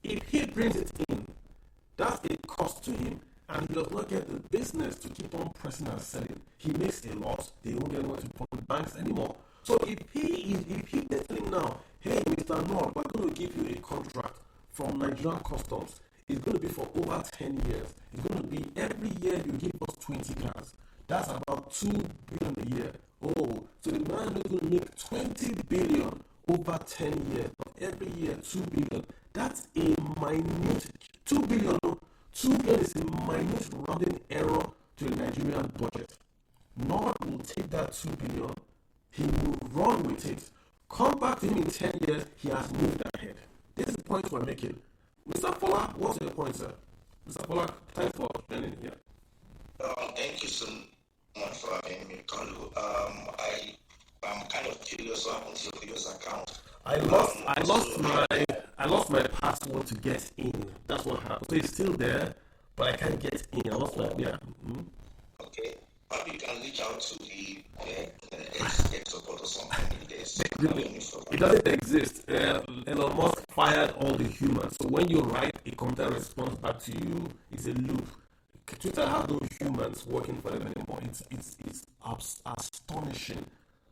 if he brings it in, that's a cost to him, and he does not get the business to keep on pressing and selling. He makes a loss. They won't get money to fund banks anymore. So if he tells him now, hey, Mr. Nord, we're going to give you a contract from Nigerian Customs. It's going to be for over 10 years. It's going to be every year you give us 20 cars. That's about 2 billion a year. Oh, so the man is going to make 20 billion over 10 years. But every year, 2 billion. That's a minute 2 billion. 2 billion is a minute rounding error to the Nigerian budget. Nord will take that 2 billion. He will run with it. Come back to him in 10 years, he has moved ahead. This is the point we're making. Mr. Fuller, what's your point, sir? Mr. Fuller, thanks for joining here. Thank you so much for having me, Kalu. I'm kind of curious what happened to your previous account. I lost my password to get in. That's what happened. So it's still there, but I can't get in. I lost my Okay. Maybe you can reach out to the expert support or something. It doesn't exist. Elon Musk fired all the humans. So when you write, a computer responds back to you. It's a loop. Twitter has no humans working for them anymore. It's astonishing.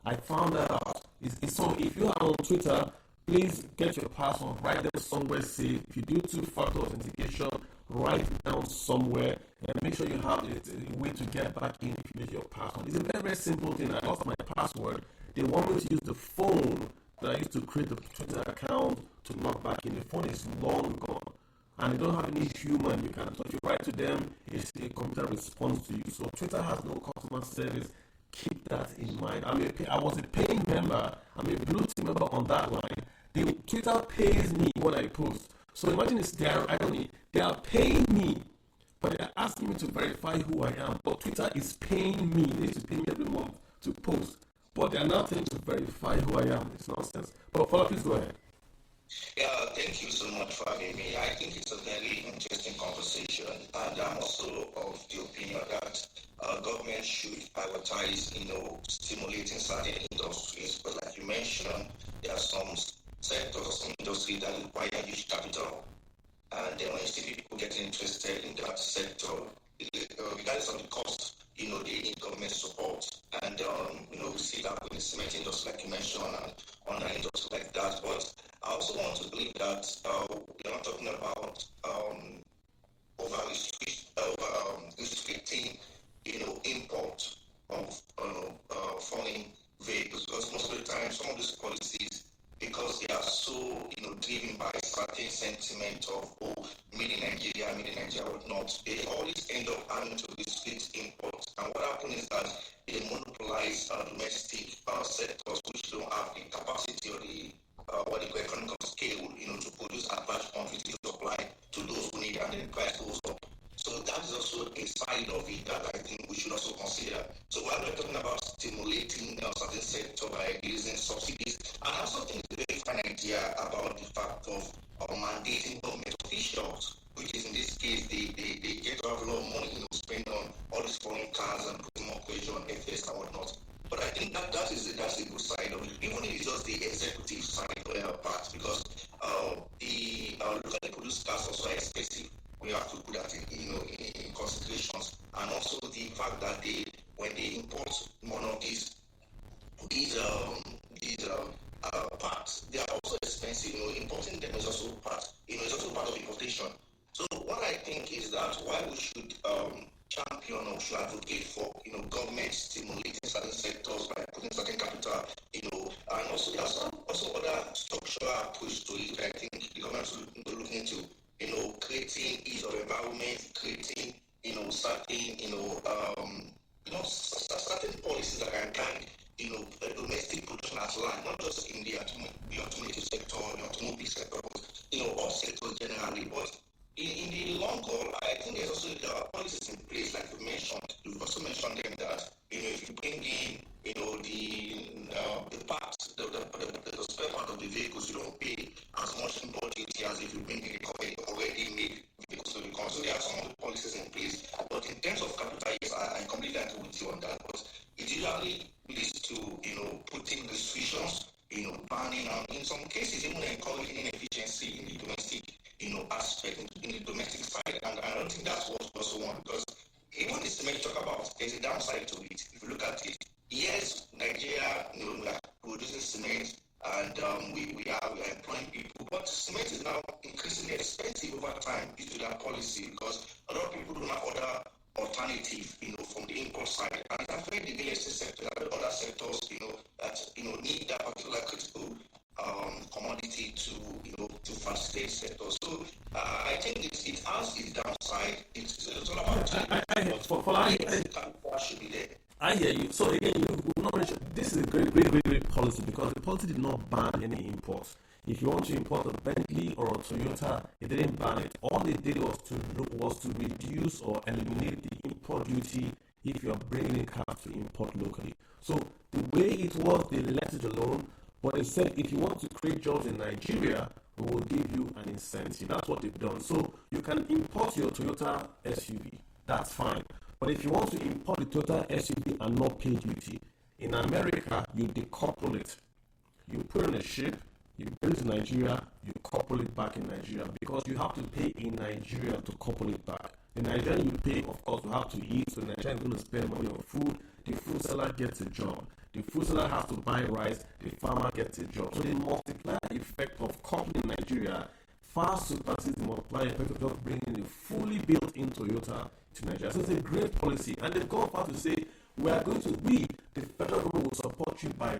I found that out. So if you are on Twitter, please get your password, write them somewhere safe. If you do two-factor authentication, write it down somewhere and make sure you have a way to get back in if you lose your password. It's a very, very simple thing. I lost my password. They want me to use the phone that I used to create the Twitter account to log back in. The phone is long gone. And they don't have any human you can touch. You write to them, a computer responds to you. So Twitter has no customer service. Keep that in mind. I was a paying member. I'm a blue team member on that line. Twitter pays me when I post. So imagine it's their irony. They are paying me, but they are asking me to verify who I am. But Twitter is paying me. They need to pay me every month to post. But they are now telling me to verify who I am. It's nonsense. But Paula, please go ahead. Yeah, thank you so much for having me. I think it's a very interesting conversation, and I'm also of the opinion that government should prioritize, stimulating certain industries. But like you mentioned, there are some sectors, some industries that require huge capital, and then when you see people getting interested in that sector, regardless of the cost, they need government support. And, we see that with the cement industry, like you mentioned, and other industries like that. But I also want to believe that we're not talking about restricting, import of foreign vehicles, because most of the time, some of these policies, because they are so, driven by certain sentiment of, made in Nigeria, whatnot, they always end up having to restrict imports. And what happens is that they monopolize domestic sectors which don't have the capacity or the what they call economic scale, to produce at large quantities of supply to those who need, and then price goes up. So that is also a side of it that I think we should also consider. So while we're talking about stimulating certain sector by using subsidies, and I also think it's a very fine idea about the fact of mandating government officials, which is in this case they get to have a lot of money, spend on all these foreign cars and putting more pressure on FS and whatnot. But I think that's a good side of it, even if it's just the executive side part, because the locally produced cars also are expensive. We have to put that in considerations, and also the fact that when they import one of these parts, they are also expensive. Importing them is also part of importation. So what I think is that why we should champion or should advocate for government stimulating certain sectors by putting certain capital, and also there's also other structural approach to it. I think the government should be looking into creating ease of environment, creating certain policies that can guide domestic production at large, not just in the automotive sector, the automobile sector, but all sectors generally. But in the long haul, I think there's also policies in place, like we mentioned. You've also mentioned them that if you bring in the parts, the spare part of the vehicles, you don't pay as much import duty as if you bring in the already made vehicles to the country. So there are some of the policies in place. But in terms of capital, yes, I completely agree with you on that. But it usually leads to putting restrictions, banning, and in some cases even encouraging inefficiency in the domestic aspect, in the domestic side. And I don't think that's what we also want, because even the cement you talk about, there's a downside to it. If you look at it, yes, Nigeria, we are producing cement, and we are employing people, but cement is now increasingly expensive over time due to that policy, because a lot of people don't have other alternative, from the import side, and it affects the VSC sector and other sectors, that need that particular critical commodity to facilitate sectors. So I think it has its downside. It's all about should be there. I hear you. So again, you not mention this is a great policy, because the policy did not ban any imports. If you want to import a Bentley or a Toyota, it didn't ban it. All they did was to reduce or eliminate the import duty if you are bringing in cars to import locally. So the way it was, they let it alone. But they said if you want to create jobs in Nigeria, we will give you an incentive. That's what they've done. So you can import your Toyota SUV. That's fine. But if you want to import the Toyota SUV and not pay duty, in America, you decouple it. You put it on a ship, you bring it to Nigeria, you couple it back in Nigeria, because you have to pay in Nigeria to couple it back. The Nigerian you pay, of course, you have to eat, so the Nigerian is going to spend money on food. The food seller gets a job. The food seller has to buy rice, the farmer gets a job. So the multiplier effect of coupling Nigeria far supersedes the multiplier effect of just bringing a fully built-in Toyota to Nigeria. So it's a great policy. And they've gone far to say, the federal government will support you by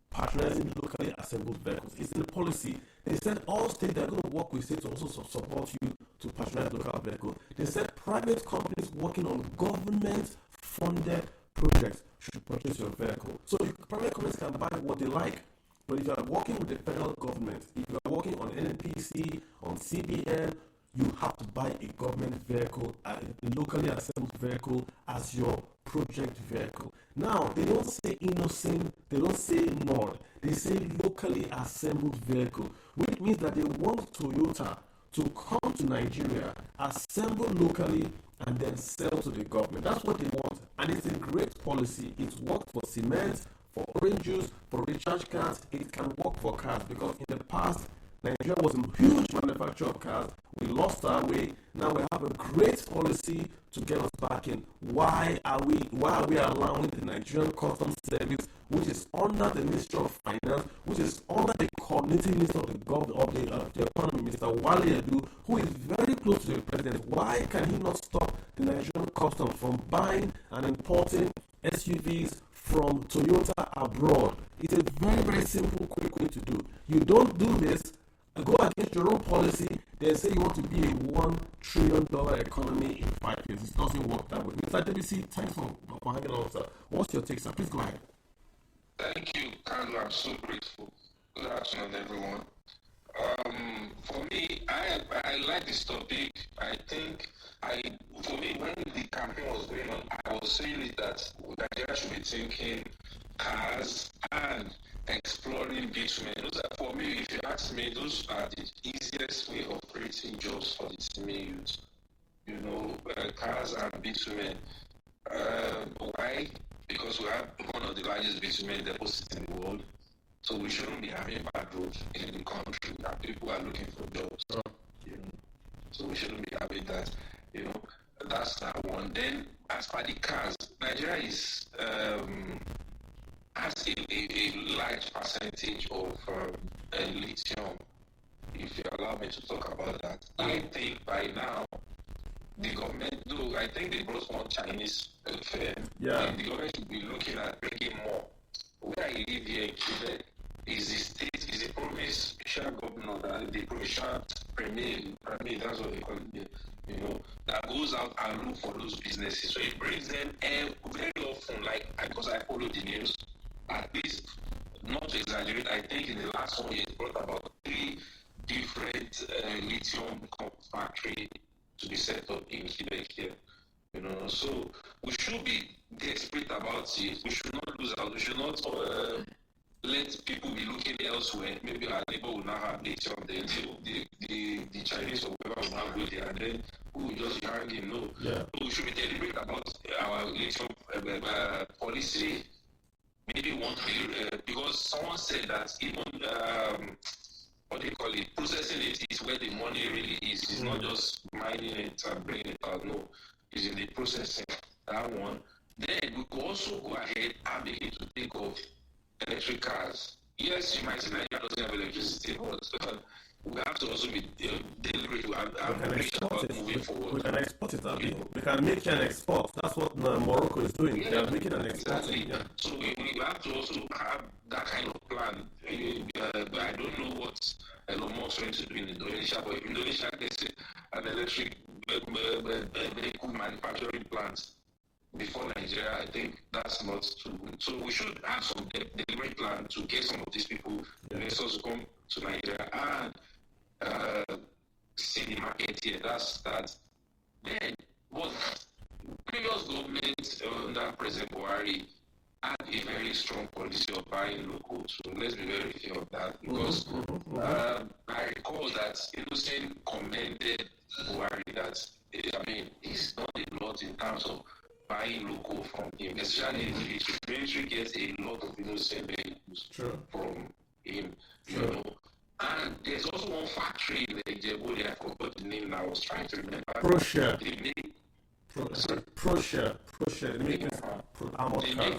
patronizing locally assembled vehicles. It's in the policy. They said all states are going to work with states to also support you to patronize local vehicles. They said private companies working on government-funded projects should purchase your vehicle. So private companies can buy what they like. But if you are working with the federal government, if you are working on NNPC, on CBN, you have to buy a government vehicle, a locally assembled vehicle as your project vehicle. Now, they don't say innocent, they don't say nord, they say locally assembled vehicle, which means that they want Toyota to come to Nigeria, assemble locally, and then sell to the government. That's what they want. And it's a great policy. It's worked for cement, for orange juice, for recharge cards. It can work for cars, because in the past, Nigeria was a huge manufacturer of cars. We lost our way. Now we have a great policy to get us back in. Why are we allowing the Nigerian Customs Service, which is under the Ministry of Finance, which is under the coordinating minister of the government of the economy, Mr. Wale Edu, who is very close to the president? Why can he not stop the Nigerian Customs from buying and importing SUVs from Toyota abroad? It's a very simple, quick way to do. You don't do this, go against your own policy, then say you want to be a $1 trillion economy in 5 years. It doesn't work that way. Mr. WC, thanks for hanging on, sir. What's your take, sir? Please go ahead. Thank you, Carlo. I'm so grateful. Good afternoon, everyone. For me, I like this topic. I think for me, when the campaign was going on, I was saying it that Nigeria should be thinking cars and exploring bitumen. For me, if you ask me, those are the easiest way of creating jobs for the teeming youth. Cars and bitumen. Why? Because we have one of the largest bitumen deposits in the world. So we shouldn't be having bad roads in the country and people are looking for jobs. So we shouldn't be having that. That's that one. Then as for the cars, Nigeria has a large percentage of lithium. If you allow me to talk about that, I think by now the government, though I think they brought one Chinese firm, and the government should be looking at bringing more. Where I live here in Quebec is a provincial governor, the provincial premier, that's what they call it, that goes out and look for those businesses. So it brings them very often, because I follow the news, at least, not to exaggerate, I think in the last 1 year, it brought about 3 different lithium factories to be set up in Quebec here. So we should be desperate about it. We should not lose out. We should not let people be looking elsewhere. Maybe our neighbor will not have lithium, then the Chinese or whoever will not go there, and then we will just hang in. No. So we should be deliberate about our lithium policy. Maybe one because someone said that even what they call it, processing it is where the money really is. It's not just mining it and bringing it out. No, it's in the processing. That one. Then we could also go ahead and begin to think of electric cars. Yes, you might say Nigeria doesn't have electricity, but we have to also be deliberate about moving forward. We can export it. We can make and export. That's what Morocco is doing. They are making and exporting. Exactly. So we have to also have that kind of plan. But I don't know what Elon Musk is going to do in Indonesia, but if Indonesia gets an electric vehicle manufacturing plant before Nigeria, I think that's not too good. So we should have some deliberate plan to get some of these people, investors, to come to Nigeria and see the market here. That's that. Then, what previous government under President Buhari had a very strong policy of buying local. So let's be very clear of that, because I recall that Innocent commended Buhari that he's done a lot in terms of buying local from him, especially the military gets a lot of innocent vehicles from him, And there's also one factory in Nigeria, I forgot the name I was trying to remember. Prussia. They make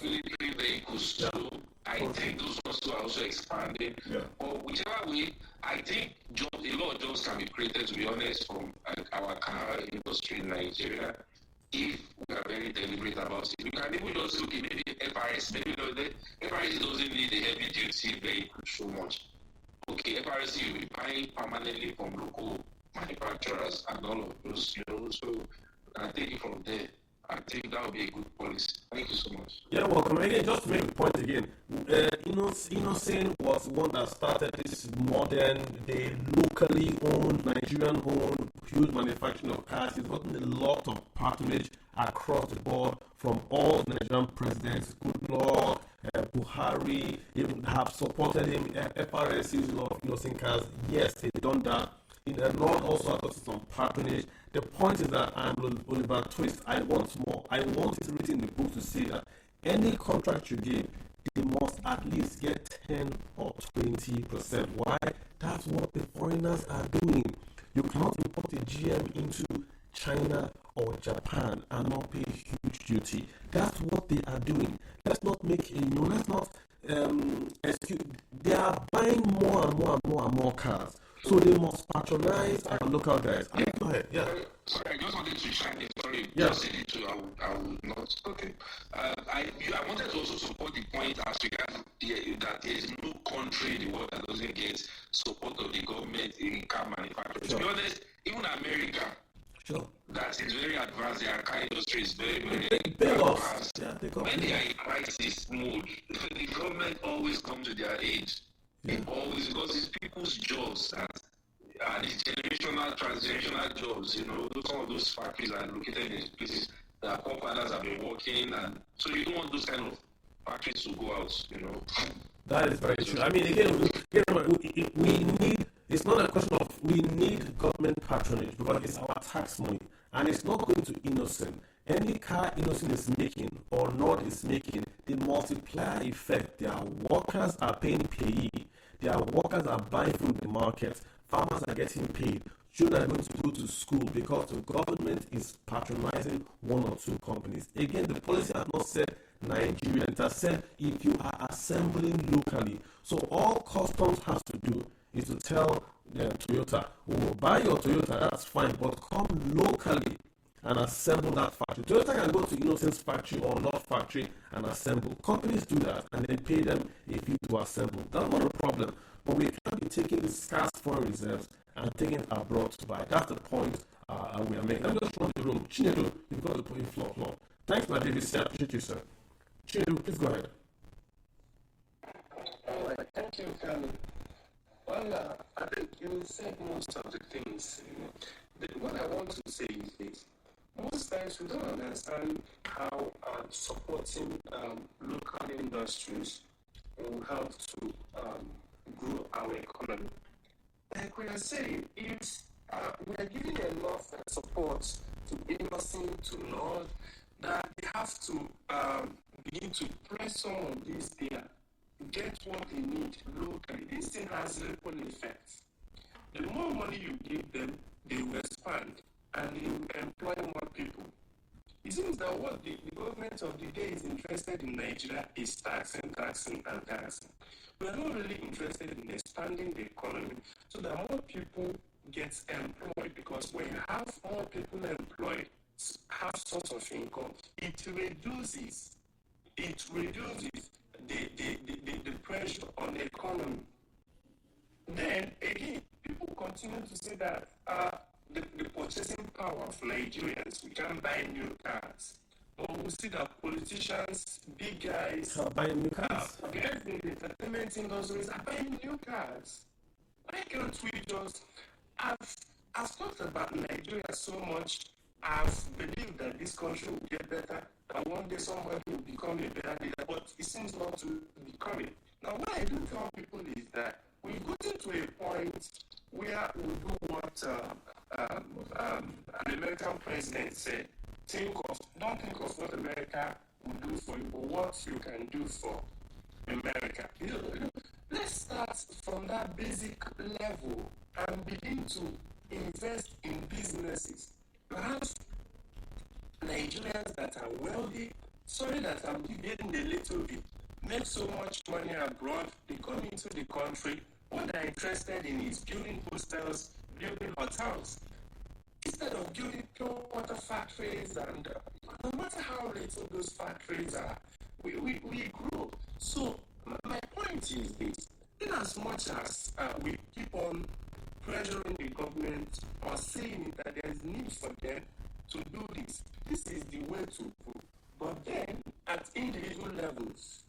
military vehicles too. I think those ones too are also expanding. But whichever way, I think a lot of jobs can be created, to be honest, from our car industry in Nigeria, if we are very deliberate about it. We can even just look at maybe FRS. Maybe the FRS doesn't need a heavy duty vehicle so much. Okay, FRS will be buying permanently from local manufacturers and all of those, so I take it from there. I think that would be a good policy. Thank you so much. Yeah, welcome. Again, just to make the point again, Innocent was one that started this modern, locally owned, Nigerian owned, huge manufacturing of cars. He's gotten a lot of patronage across the board from all Nigerian presidents. Goodluck, Buhari, even have supported him. FRS uses a lot of Innocent cars. Yes, they've done that. In the North also got some patronage. The point is that I'm Oliver Twist. I want more. I want it written in the book to say that any contract you give, they must at least get 10 or 20%. Why? That's what the foreigners are doing. You cannot import a GM into China or Japan and not pay huge duty. That's what they are doing. Let's not make let's not excuse. They are buying more and more and more and more cars. So they must patronize our local guys. Go ahead. Yeah. Sorry, I just wanted to chime in. Sorry, just say it too. I will not. Okay. I wanted to also support the point as regards that there is no country in the world that doesn't get support of the government To be honest, even America, that is very advanced. Their car industry is very, very advanced. When they are in crisis mode, the government always comes to their aid. It always, because it's people's jobs and it's generational, transgenerational jobs. Some of those factories are located in places that forefathers have been working, and so you don't want those kind of factories to go out. That is very true. I mean, again, we need. It's not a question of we need government patronage because it's our tax money, and it's not going to innocent. Any car innocent is making or not is making, the multiplier effect. Their workers are paying payee. Their workers are buying from the market. Farmers are getting paid. Children are going to go to school because the government is patronizing one or two companies. Again, the policy has not said Nigerian. It has said if you are assembling locally. So all customs has to do is to tell Toyota, we will buy your Toyota, that's fine, but come locally and assemble that factory. Toyota can go to Innocent's factory or not factory and assemble. Companies do that and then pay them a fee to assemble. That's not a problem. But we can't be taking the scarce foreign reserves and taking it abroad to buy. That's the point we are making. I'm just run the room. Chinedu, you've got to put in floor. Thanks, my JVC. I appreciate you, sir. Chinedu, please go ahead. All right, thank you, Carmen. Well, I think you said most of the things. What I want to say is this. Most times we don't understand how supporting local industries will help to grow our economy. Like we are saying, if we are giving enough support to innocent, to Lord, that they have to begin to press some of these there, get what they need locally. This thing has ripple effects. The more money you give them, they will expand and they will employ more people. It seems that what the government of the day is interested in Nigeria is taxing. We are not really interested in expanding the economy so that more people get employed, because when you have more people employed, have source of income, it reduces the pressure on the economy. Then again, people continue to say that the purchasing power of Nigerians, we can't buy new cars. But we see that politicians, big guys, are buying new cars. Guys in the entertainment industries are buying new cars. Why can't we just... I've talked about Nigeria so much. I've believed that this country will get better, that one day somebody will become a better leader, but it seems not to be coming. Now, what I do tell people is that we've gotten to a point where we do what an American president said. Don't think of what America will do for you, but what you can do for America. Let's start from that basic level and begin to invest in businesses. Perhaps Nigerians that are wealthy, sorry that I'm deviating a little bit, make so much money abroad, they come into the country. What they're interested in is building hostels, building hotels. Instead of building pure water factories, and no matter how little those factories are, we grow. So my point is this: in as much as we keep on pressuring the government or saying that there is need for them to do this, this is the way to go. But then, at individual levels,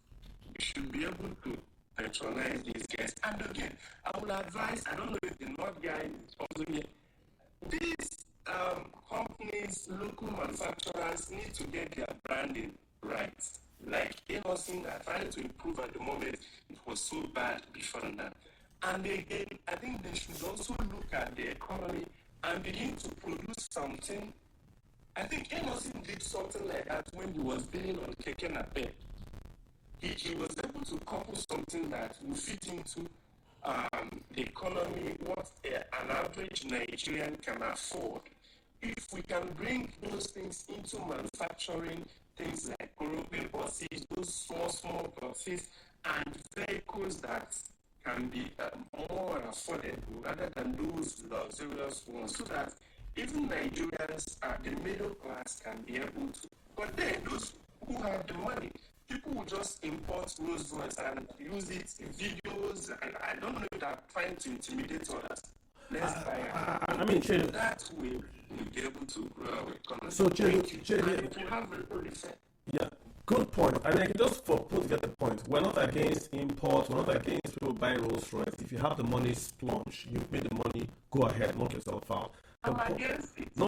we should be able to patronize these guys. And again, I will advise, I don't know if the North guy is also here, these companies, local manufacturers need to get their branding right. Like Innocent are trying to improve at the moment. It was so bad before that. And again, I think they should also look at the economy and begin to produce something. I think Innocent did something like that when he was bidding on Keke Napep. He was able to couple something that will fit into the economy, what an average Nigerian can afford. If we can bring those things into manufacturing, things like Korobe buses, those small buses, and vehicles that can be more affordable rather than those luxurious ones, so that even Nigerians, the middle class, can be able to. But then those who have the money, people will just import Rolls Royce and use it in videos, and I don't know if they're trying to intimidate others. let's buy I mean, Chedu, that way we'll be able to grow our economy. so Chedu, And it will have a ripple effect. yeah, good point. And I just for put together the point, we're not against imports, we're not against people buying Rolls Royce. If you have the money, splurge. You've made the money, go ahead, knock yourself out. I'm against it. No,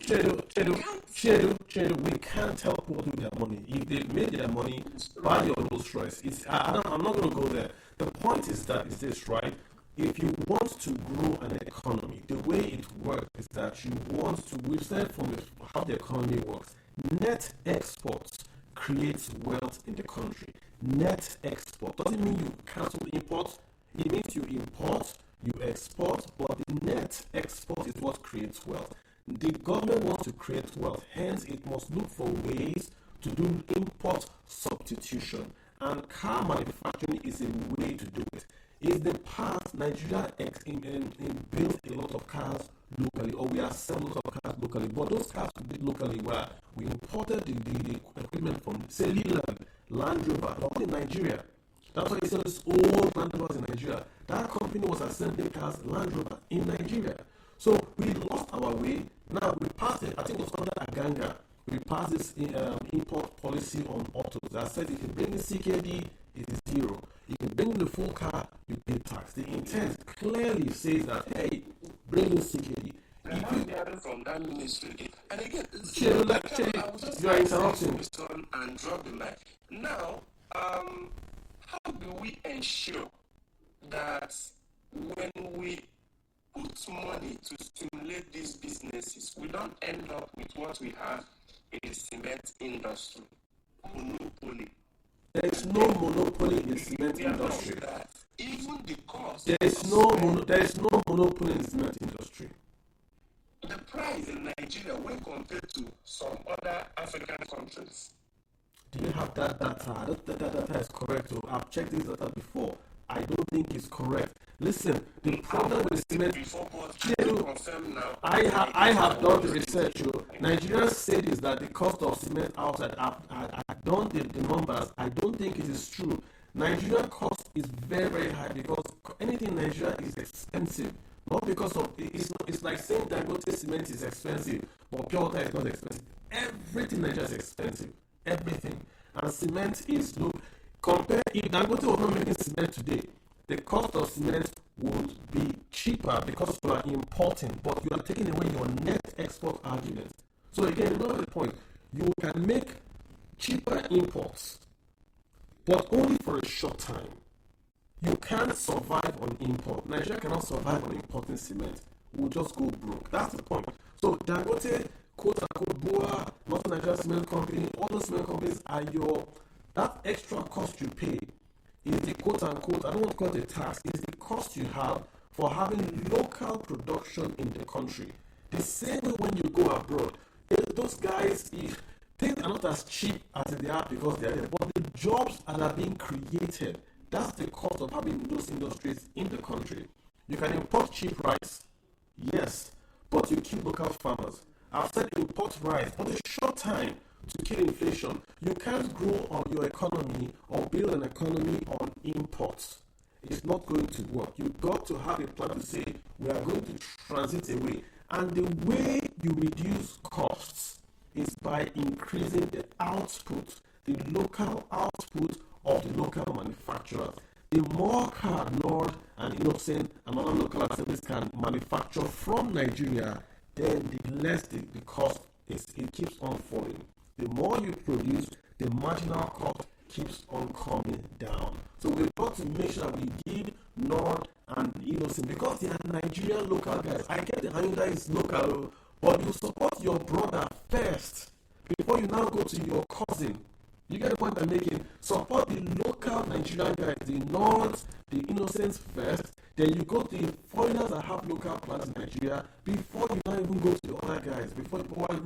Chedu, we can't tell people what to do with their money. If they've made their money, buy your Rolls Royce. I'm not going to go there. The point is that is this, right? If you want to grow an economy, the way it works is that you want to, we've said from how the economy works, net exports creates wealth in the country. Net export doesn't mean you cancel imports, it means you import, you export, but the net export is what creates wealth. The government wants to create wealth, hence it must look for ways to do import substitution, and car manufacturing is a way to do it. In the past, Nigeria built a lot of cars locally, or we are selling a lot of cars locally, but those cars we did locally were we imported the equipment from, say, Leland, Land Rover, all in Nigeria. That's why you see this old Land Rovers in Nigeria. That company was assembling cars, Land Rover, in Nigeria. So we lost our way. Now we passed it, I think it was under Aganga. We passed this import policy on autos that says if you bring in CKD, it is zero. If you bring in the full car, you pay tax. The intent clearly says that, hey, bring in CKD. From that ministry, and again, you are interrupting. And drop the mic. Now, how do we ensure that when we put money to stimulate these businesses, we don't end up with what we have in the cement industry? Monopoly. There is no monopoly in the cement industry. Even the cost. There is no monopoly in the cement industry. The price in Nigeria when compared to some other African countries. Do you have that data? I don't think that data is correct. So I've checked this data before. I don't think it's correct. Listen, the problem with cement. I have done the research. Nigerians say is that the cost of cement outside. I've done the numbers. I don't think it is true. Nigerian cost is very, very high because anything in Nigeria is expensive. Not because of it's like saying Dangote cement is expensive, but pure water is not expensive. Everything in Nigeria is expensive. Everything. And cement is compare if Dangote was not making cement today, the cost of cement would be cheaper because you are importing, but you are taking away your net export argument. So again, remember the point. You can make cheaper imports, but only for a short time. You can't survive on import. Nigeria cannot survive on importing cement. We'll just go broke. That's the point. So Dangote, quote unquote, Boa, Northern Nigeria Cement Company, all those cement companies are that extra cost you pay is the quote unquote, I don't want to call it a tax, is the cost you have for having local production in the country. The same way when you go abroad, those guys, things are not as cheap as they are because they are there, but the jobs that are being created, that's the cost of having those industries in the country. You can import cheap rice, yes, but you keep local farmers. I've said import rice for a short time to kill inflation. You can't grow on your economy or build an economy on imports. It's not going to work. You've got to have a plan to say we are going to transit away. And the way you reduce costs is by increasing the output, the local output of the local manufacturers. The more car Nord and Innocent and other local assemblies can manufacture from Nigeria, then the less the cost is. It keeps on falling. The more you produce, the marginal cost keeps on coming down. So we've got to make sure we give Nord and Innocent because they are Nigerian local guys. I get the Hyundai is local, but you support your brother first before you now go to your cousin. You get the point I'm making? Support the local Nigerian guys, the Nords, the Innocents first, then you go to the foreigners that have local plants in Nigeria before you now even go to the other guys. We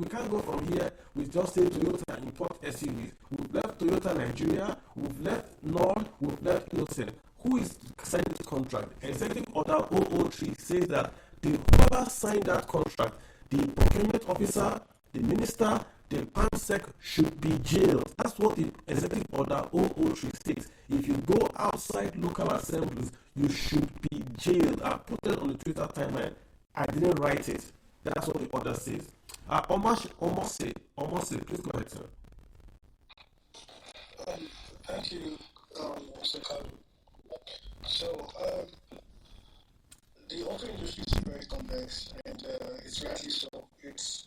can't go from here with just say Toyota import SUVs. We've left Toyota Nigeria, we've left Nord, we've left Innocent. Who is signing this contract? Executive Order 003 says that whoever signed that contract, the procurement officer, the minister, the PAMSEC should be jailed. That's what the Executive Order 003 states. If you go outside local assemblies, you should be jailed. I put it on the Twitter timeline. I didn't write it. That's what the order says. Almost say, please go ahead, sir. Thank you, Mr. Kalu. So, the auto industry is very complex, and it's rightly so. It's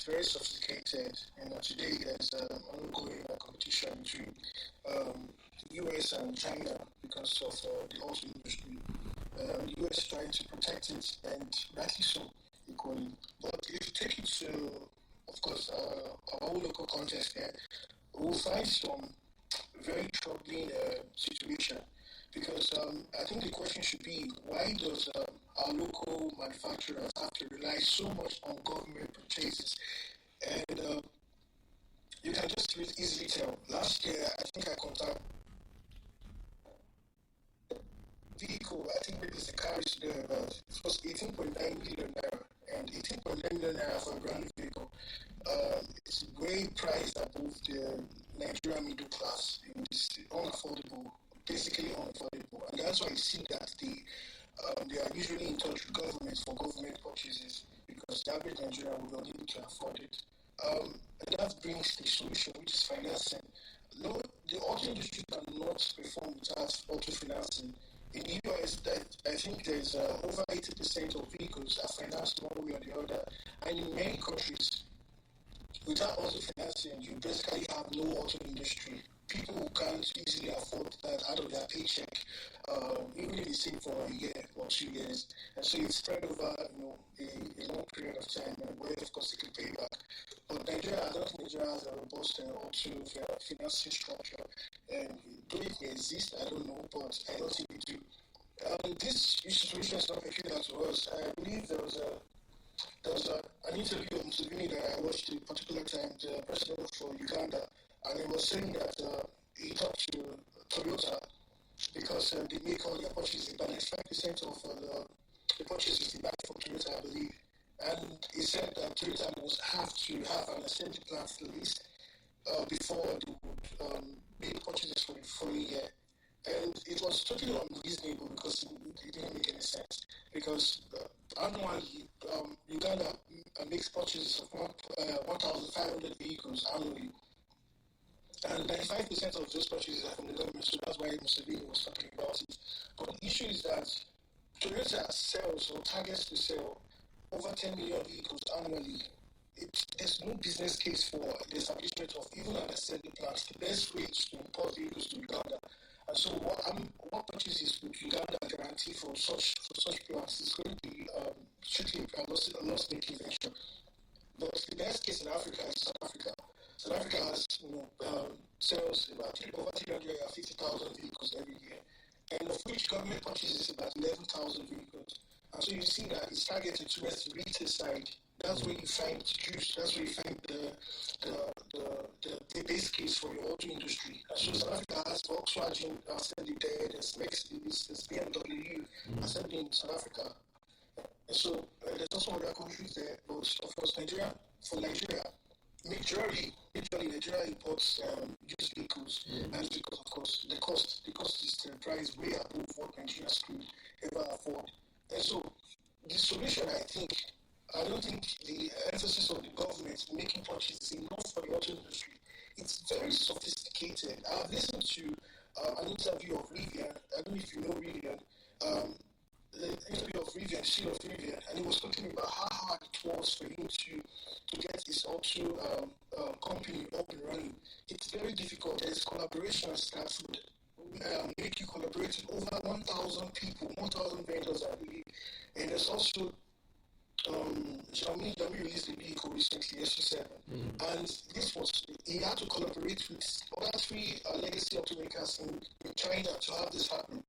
very sophisticated, and today there's ongoing competition between the US and China because of the auto industry. The US is trying to protect it, and rightly so, equally. But if you take it to, of course, our own local context here, we'll find some very troubling situation because I think the question should be why does our local manufacturers have to rely so much on government purchases? And you can just easily tell. Last year, I think I contacted vehicle, I think it is the car is there about, it was 18.9 million naira, and 18.9 million naira for a brand new vehicle. It's way priced above the Nigerian middle class. It's unaffordable, basically unaffordable, and that's why you see that they are usually in touch with government for government purchases because the average Nigerian will not be able to afford it. And that brings the solution, which is financing. No, the auto industry cannot perform without auto financing. In the US, I think there's over 80% of vehicles are financed one way or the other. And in many countries, without auto financing, you basically have no auto industry. People who can't easily afford that out of their paycheck, even if they save for a year or 2 years. And so it's spread over a long period of time, and where, of course, they can pay back. But Nigeria, I don't think Nigeria has a robust auto financing structure. And do it may exist, I don't know, but I don't think we do. This situation is not peculiar to us. I believe there was an interview of Museveni that I watched a particular time, the president for Uganda, and he was saying that he talked to Toyota because they make all their purchases, but 95% of the purchases they buy from Toyota, I believe. And he said that Toyota must have to have an assembly plant at least before they would make purchases for the following year. And it was totally unreasonable because it didn't make any sense. Because annually, Uganda makes purchases of 1,500 vehicles annually. And 95% of those purchases are from the government, so that's why Museveni was talking about it. But the issue is that Toyota sells or targets to sell over 10 million vehicles annually. There's no business case for the establishment of even an assembly plant. The best way is to import vehicles to Uganda. And so what purchases would Uganda guarantee for such plants is going to be strictly a loss-making venture. But the best case in Africa is South Africa. South Africa has sells about over 350,000 vehicles every year, and of which government purchases about 11,000 vehicles. And so you see that it's targeted towards the retail side. That's where you find juice. That's where you find the base case for your auto industry. And so South Africa has Volkswagen assembly there. There's Mercedes, there's BMW assembly in South Africa. And so there's also other countries there. But of course, Nigeria, majorly Nigeria imports used vehicles, and because of course the cost is the price way above what Nigeria could ever afford. And so the solution, I don't think the emphasis of the government making purchases enough for the auto industry. It's very sophisticated. I've listened to an interview of Rivian. I don't know if you know Rivian. The interview of Rivian, CEO of Rivian, and he was talking about how hard it was for him to get his auto company up and running. It's very difficult. There's collaborations that would make you collaborate with over 1,000 people, 1,000 vendors, I believe. And there's also Xiaomi released a vehicle recently, S7, and he had to collaborate with other three legacy automakers in China to have this happen.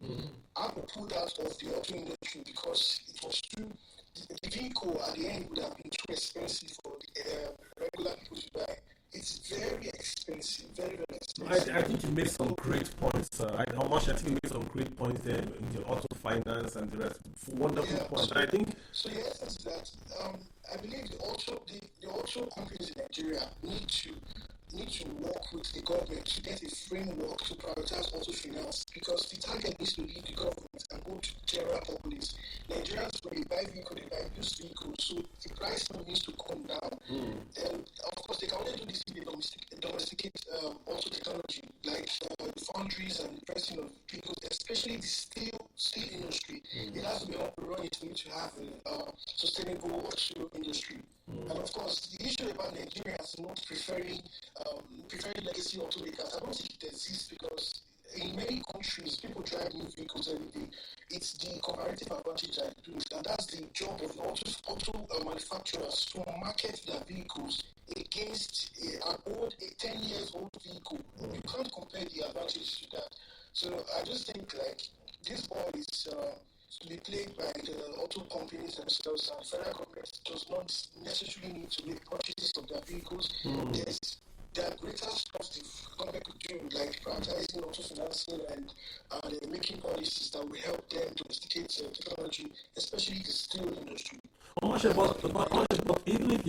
Apple pulled out of the auto industry because it was the vehicle at the end would have been too expensive for the regular people to buy. It's very expensive, very, very expensive. I think you made some great points. I think you made some great points there in the auto finance and the rest. Wonderful points. So, I think. So the essence is that I believe the auto companies in Nigeria need to work with the government to get a framework to prioritize auto finance because the target needs to leave the government and go to general public. vehicle, they buy used vehicles. So the price now needs to come down. And of course, they can only do this if they domesticate also technology, like foundries and pressing of vehicles, especially the steel industry. It has to be up and running to need to have a sustainable auto industry. And of course, the issue about Nigeria is not preferring legacy automakers. I don't think it exists because in many countries, people drive new vehicles every day. It's the comparative advantage I do, and that's the job of auto manufacturers to market their vehicles against a 10 years old vehicle. You can't compare the advantage to that. So I just think like this ball is to be played by the auto companies themselves, and federal government does not necessarily need to make purchases of their vehicles. There are greater stuff the government could do, like prioritizing auto financing and making policies that will help them domesticate technology, especially the steel industry. But even if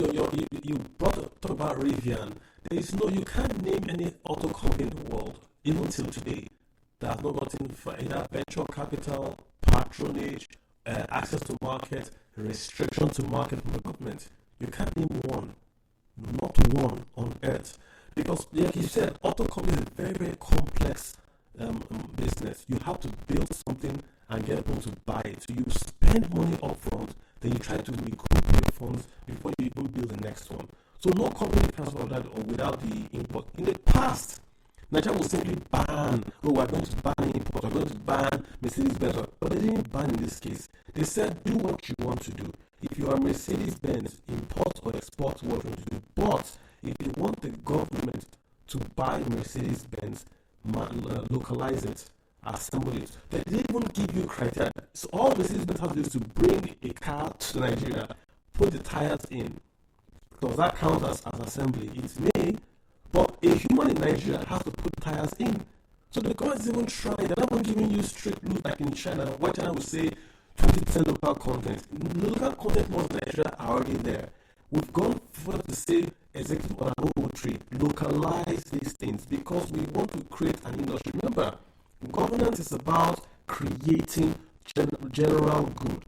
you talk about Rivian, there is you can't name any auto company in the world, even till today, that has not gotten for either venture capital, patronage, access to market, restriction to market from the government. You can't name one, not one on earth. Because, like you said, auto company is a very, very complex business. You have to build something and get people to buy it. So you spend money up front, then you try to recoup your funds before you even build the next one. So no company can survive that or without the import. In the past, Nigeria will simply ban, we're going to ban import, we're going to ban Mercedes-Benz. But they didn't ban in this case. They said, do what you want to do. If you are Mercedes-Benz, import or export what you want to do. But if you want the government to buy Mercedes-Benz, localize it, assemble it, they didn't even give you criteria. So all Mercedes-Benz has to do is to bring a car to Nigeria, put the tires in. Does that count as assembly? It may, but a human in Nigeria has to put tires in. So the government is even trying. They're not even giving you strict rules like in China. Where China will say 20% local content. Local content laws in Nigeria are already there. We've gone further to say executive order 003, localize these things because we want to create an industry. Remember, governance is about creating general good.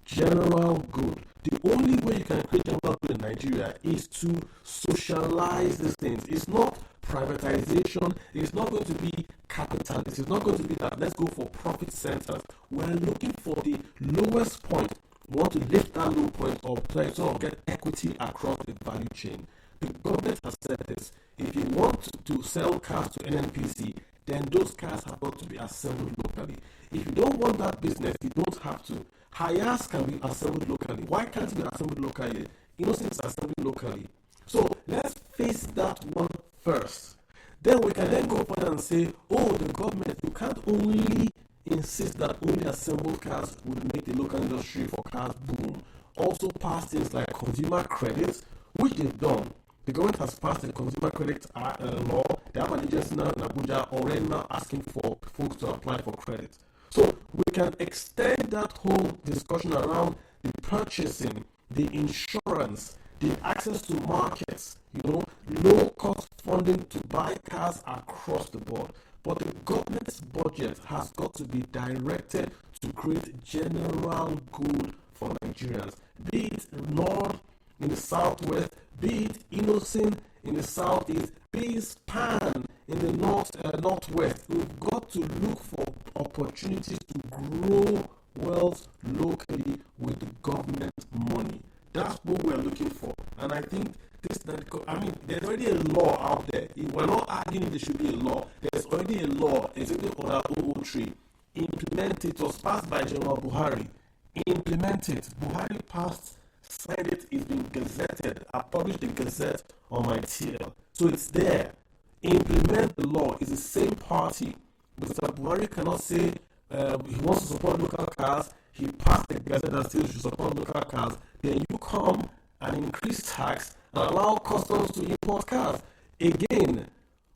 General good. The only way you can create general good in Nigeria is to socialize these things. It's not privatization. It's not going to be capitalist. It's not going to be that let's go for profit centers. We're looking for the lowest point. We want to lift that low point or try to get equity across the value chain. The government has said this. If you want to sell cars to NNPC, then those cars have got to be assembled locally. If you don't want that business, you don't have to. Hires can be assembled locally. Why can't it be assembled locally? Innocence assembled locally. So let's face that one first. Then we can then go further and say, oh, the government, you can't only insist that only assembled cars would make the local industry for cars boom. Also pass things like consumer credits, which they've done. The government has passed the consumer credit law. They have an agency now in Abuja already now asking for folks to apply for credit. So we can extend that whole discussion around the purchasing, the insurance, the access to markets, low cost funding to buy cars across the board. But the government's budget has got to be directed to create general good for Nigerians. Be it North in the Southwest, be it Innocent in the Southeast, be it Span in the Northwest. We've got to look for opportunities to grow wealth locally with the government money. That's what we're looking for. And I think there's already a law out there. We're not arguing there should be a law. There's already a law, Executive Order 003. Implement it. It was passed by General Buhari. Implement it. Buhari passed, signed it, it's been gazetted. I published the gazette on my TL. So it's there. Implement the law. It's the same party. Mr. Buhari cannot say he wants to support local cars. He passed the gazette that still should support local cars. Then you come and increase tax and allow customs to import cars. Again,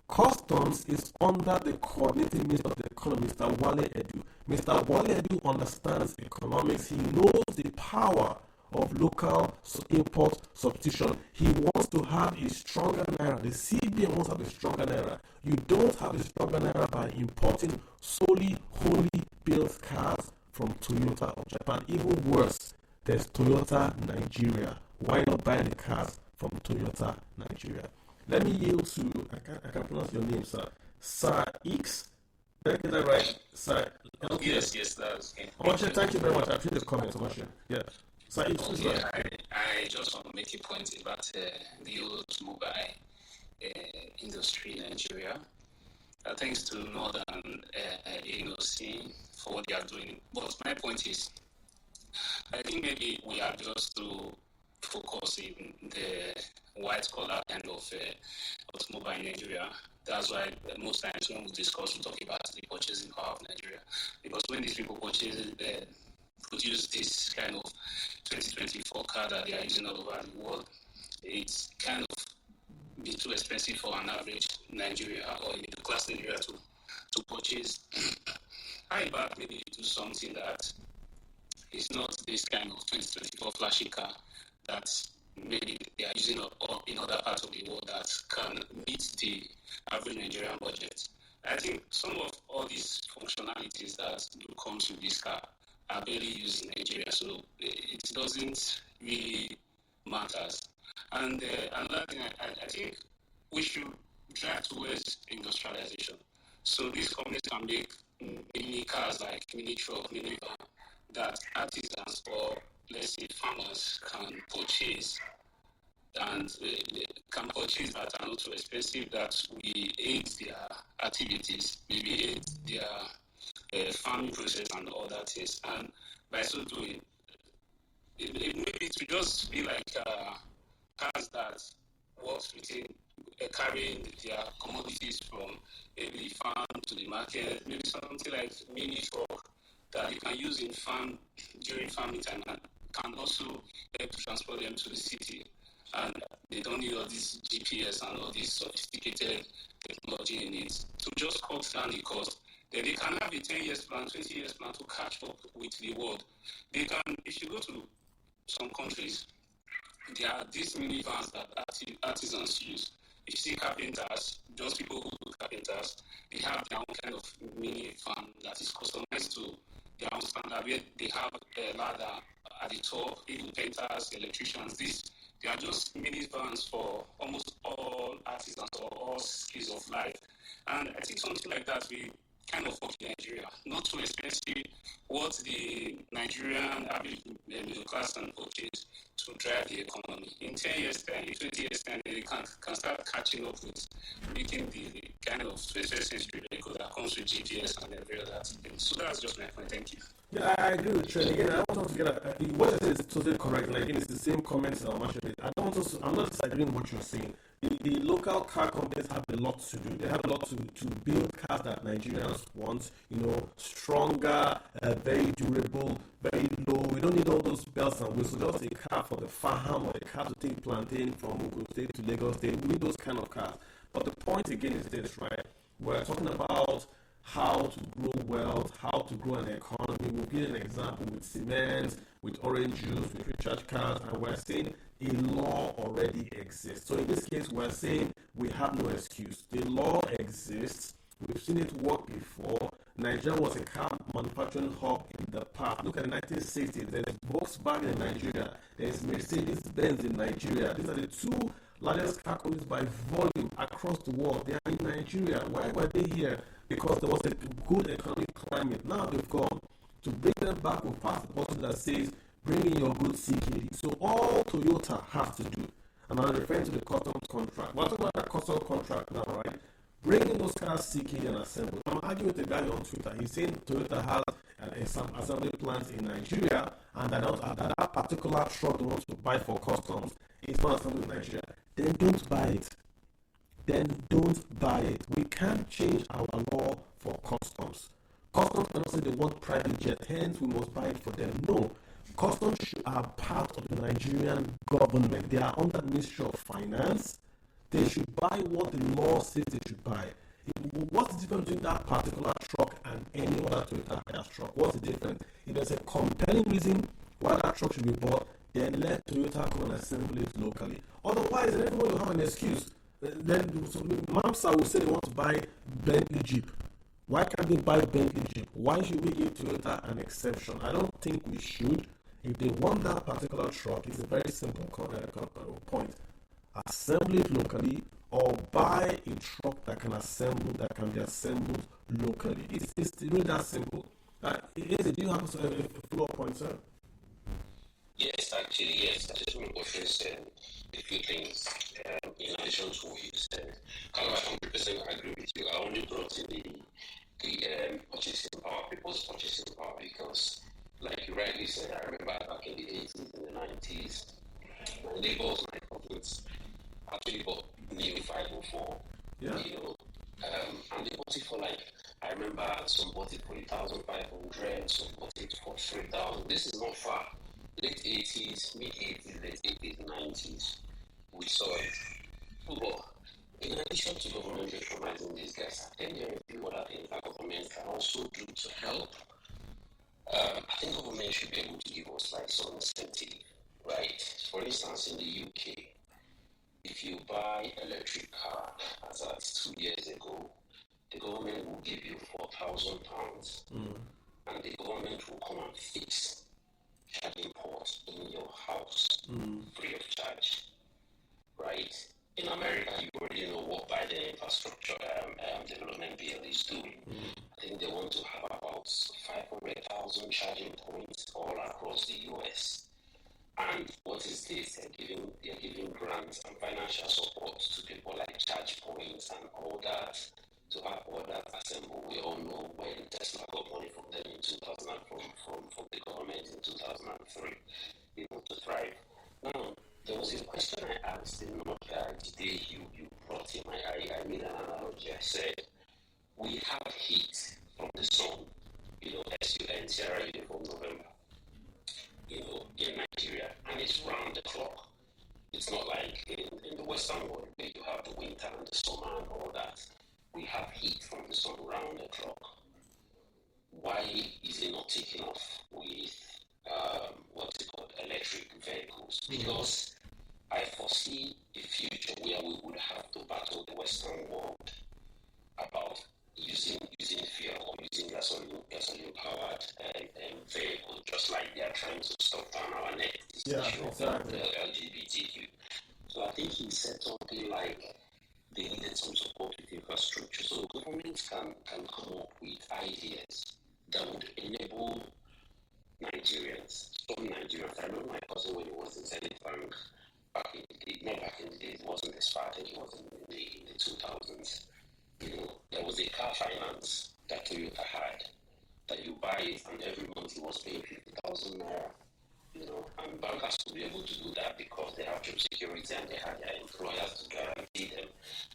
customs is under the coordinating minister of the economy, Mr. Wale Edu. Mr. Wale Edu understands economics. He knows the power of local import substitution. He wants to have a stronger naira. The CBN wants to have a stronger naira. You don't have a stronger naira by importing solely wholly built cars from Toyota or Japan. Even worse, there's Toyota Nigeria. Why not buy the cars from Toyota Nigeria? Let me yield to, I can't pronounce your name, sir. Sir X. Did I get that right? Sir. Okay. Yes, that's okay. Omashe, thank you very much. I appreciate the comment, Omashe. Yeah. Sir X, please. Okay, I just want to make a point about the automobile industry in Nigeria. Thanks to Northern ANOC for what they are doing. But my point is, I think maybe we are just to focus in the white collar kind of automobile in Nigeria. That's why most times when we discuss, we talk about the purchasing power of Nigeria. Because when these people produce this kind of 2024 car that they are using all over the world, it's kind of be too expensive for an average Nigeria or middle class Nigeria to purchase. How about maybe do something that is not this kind of 2024 flashy car that maybe they are using in other parts of the world that can meet the average Nigerian budget. I think some of all these functionalities that do come to this car are barely used in Nigeria, so it doesn't really matter. And another thing, I think we should drive towards industrialization. So these companies can make mini cars like mini truck, mini van that artisans or let's say farmers can purchase and can purchase that are not too expensive, that we aid their activities, maybe aid their farming process and all that things. And by so doing, maybe it will just be like cars that works within carrying their commodities from maybe farm to the market, maybe something like mini truck that you can use in farm during farming time and can also help to transport them to the city. And they don't need all this GPS and all this sophisticated technology in it to just cut down the cost. Then they can have a 10 years plan, 20 years plan to catch up with the world. They can, if you go to some countries, there are these minivans that artisans use. If you see carpenters, just people who do carpenters, they have their own kind of minivan that is customized to their own standard, where they have a ladder at the top, even painters, electricians. They are just minivans for almost all artisans or all skills of life. And I think something like that we kind of work in Nigeria. Not too expensive. What the Nigerian average middle class can purchase to drive the economy. In 10 years' time, in 20 years' time, they can start catching up with making the kind of 21st century vehicle that comes with GPS and every other thing. So that's just my point. Thank you. Yeah, I agree with Trent. Again, I want to get what you said is totally correct. And again, it's the same comments that I'm not disagreeing with what you're saying. The local car companies have a lot to do. They have a lot to build cars that Nigerians want. Stronger, very durable, very low. We don't need all those bells and whistles. Just a car for the farm or a car to take plantain from Ogun State to Lagos State. We need those kind of cars. But the point again is this, right? We're talking about how to grow wealth, how to grow an economy. We'll give an example with cement, with orange juice, with recharge cards, and we're saying a law already exists. So in this case, we're saying we have no excuse. The law exists. We've seen it work before. Nigeria was a car manufacturing hub in the past. Look at the 1960s. There's Volkswagen in Nigeria. There's Mercedes-Benz in Nigeria. These are the two largest car companies by volume across the world. They are in Nigeria. Why were they here? Because there was a good economic climate. Now they've gone. To bring them back, we'll pass the button that says, bring in your goods CKD. So all Toyota has to do, and I'm referring to the customs contract. We're talking about that customs contract now, right? Bring in those cars CKD and assemble. I'm arguing with the guy on Twitter. He's saying Toyota has some assembly plants in Nigeria, and that particular truck they want to buy for customs is not assembled in Nigeria. Then don't buy it. We can't change our law for customs. Customs cannot say they want private jet, hence we must buy it for them. No. Customs are part of the Nigerian government. They are under the Ministry of Finance. They should buy what the law says they should buy. What's the difference between that particular truck and any other Toyota Hiace truck? What's the difference? If there's a compelling reason why that truck should be bought, then let Toyota come and assemble it locally. Otherwise, everyone will have an excuse. Then MAMSA will say they want to buy Bentley Jeep. Why can't they buy Bentley Jeep? Why should we give Toyota an exception? I don't think we should. If they want that particular truck, it's a very simple point. Assemble it locally or buy a truck that can be assembled locally. It's really that simple. Do you have a follow-up point, sir? Yes, actually, yes. I just want to address a few things in addition to what you said. I 100% agree with you. I only brought in the purchasing power, people's purchasing power, because, like you rightly said, I remember back in the 80s and the 90s, my neighbors, my cousins, actually bought new 504, Yeah. And they bought it for I remember some bought it for 1,500, some bought it for 3,000. This is not far. Late 80s, mid 80s, late 80s, 90s, we saw it. But in addition to government recognizing these guys, I think there are a few other things that government can also do to help. I think government should be able to give us some incentive, right? For instance, in the UK, if you buy electric car, as at 2 years ago, the government will give you £4,000, and the government will come and fix charging ports in your house free of charge, right? In America, you already know what Biden infrastructure development bill is doing. I think they want to have about 500,000 charging points all across the US. And what is this? They're giving grants and financial support to people like charge points and all that, to have all that assembled. We all know when Tesla got money from them in 2000, from the government in 2003, to thrive. Now, there was a question I asked in Nokia today. You brought in I made an analogy. I said, we have heat from the sun, SUN, Sierra Uniform November, in Nigeria, and it's round the clock. It's not like in the Western world where you have the winter and the summer and all that. We have heat from the sun round the clock. Why is it not taking off with electric vehicles? Because I foresee a future where we would have to battle the Western world about using fuel or using gasoline powered vehicles, just like they are trying to stop down our next issue of the LGBTQ. So I think he said something like they needed some support with infrastructure. So governments can come up with ideas that would enable Nigerians, some Nigerians. I remember my cousin when he was in Zenith Bank back in the day, not back in the day, it wasn't this far, I think it was in the 2000s. There was a car finance that Toyota had, that you buy it and every month he was paying 50,000 naira. And bankers would be able to do that because they have job security and they have their employers to guarantee them.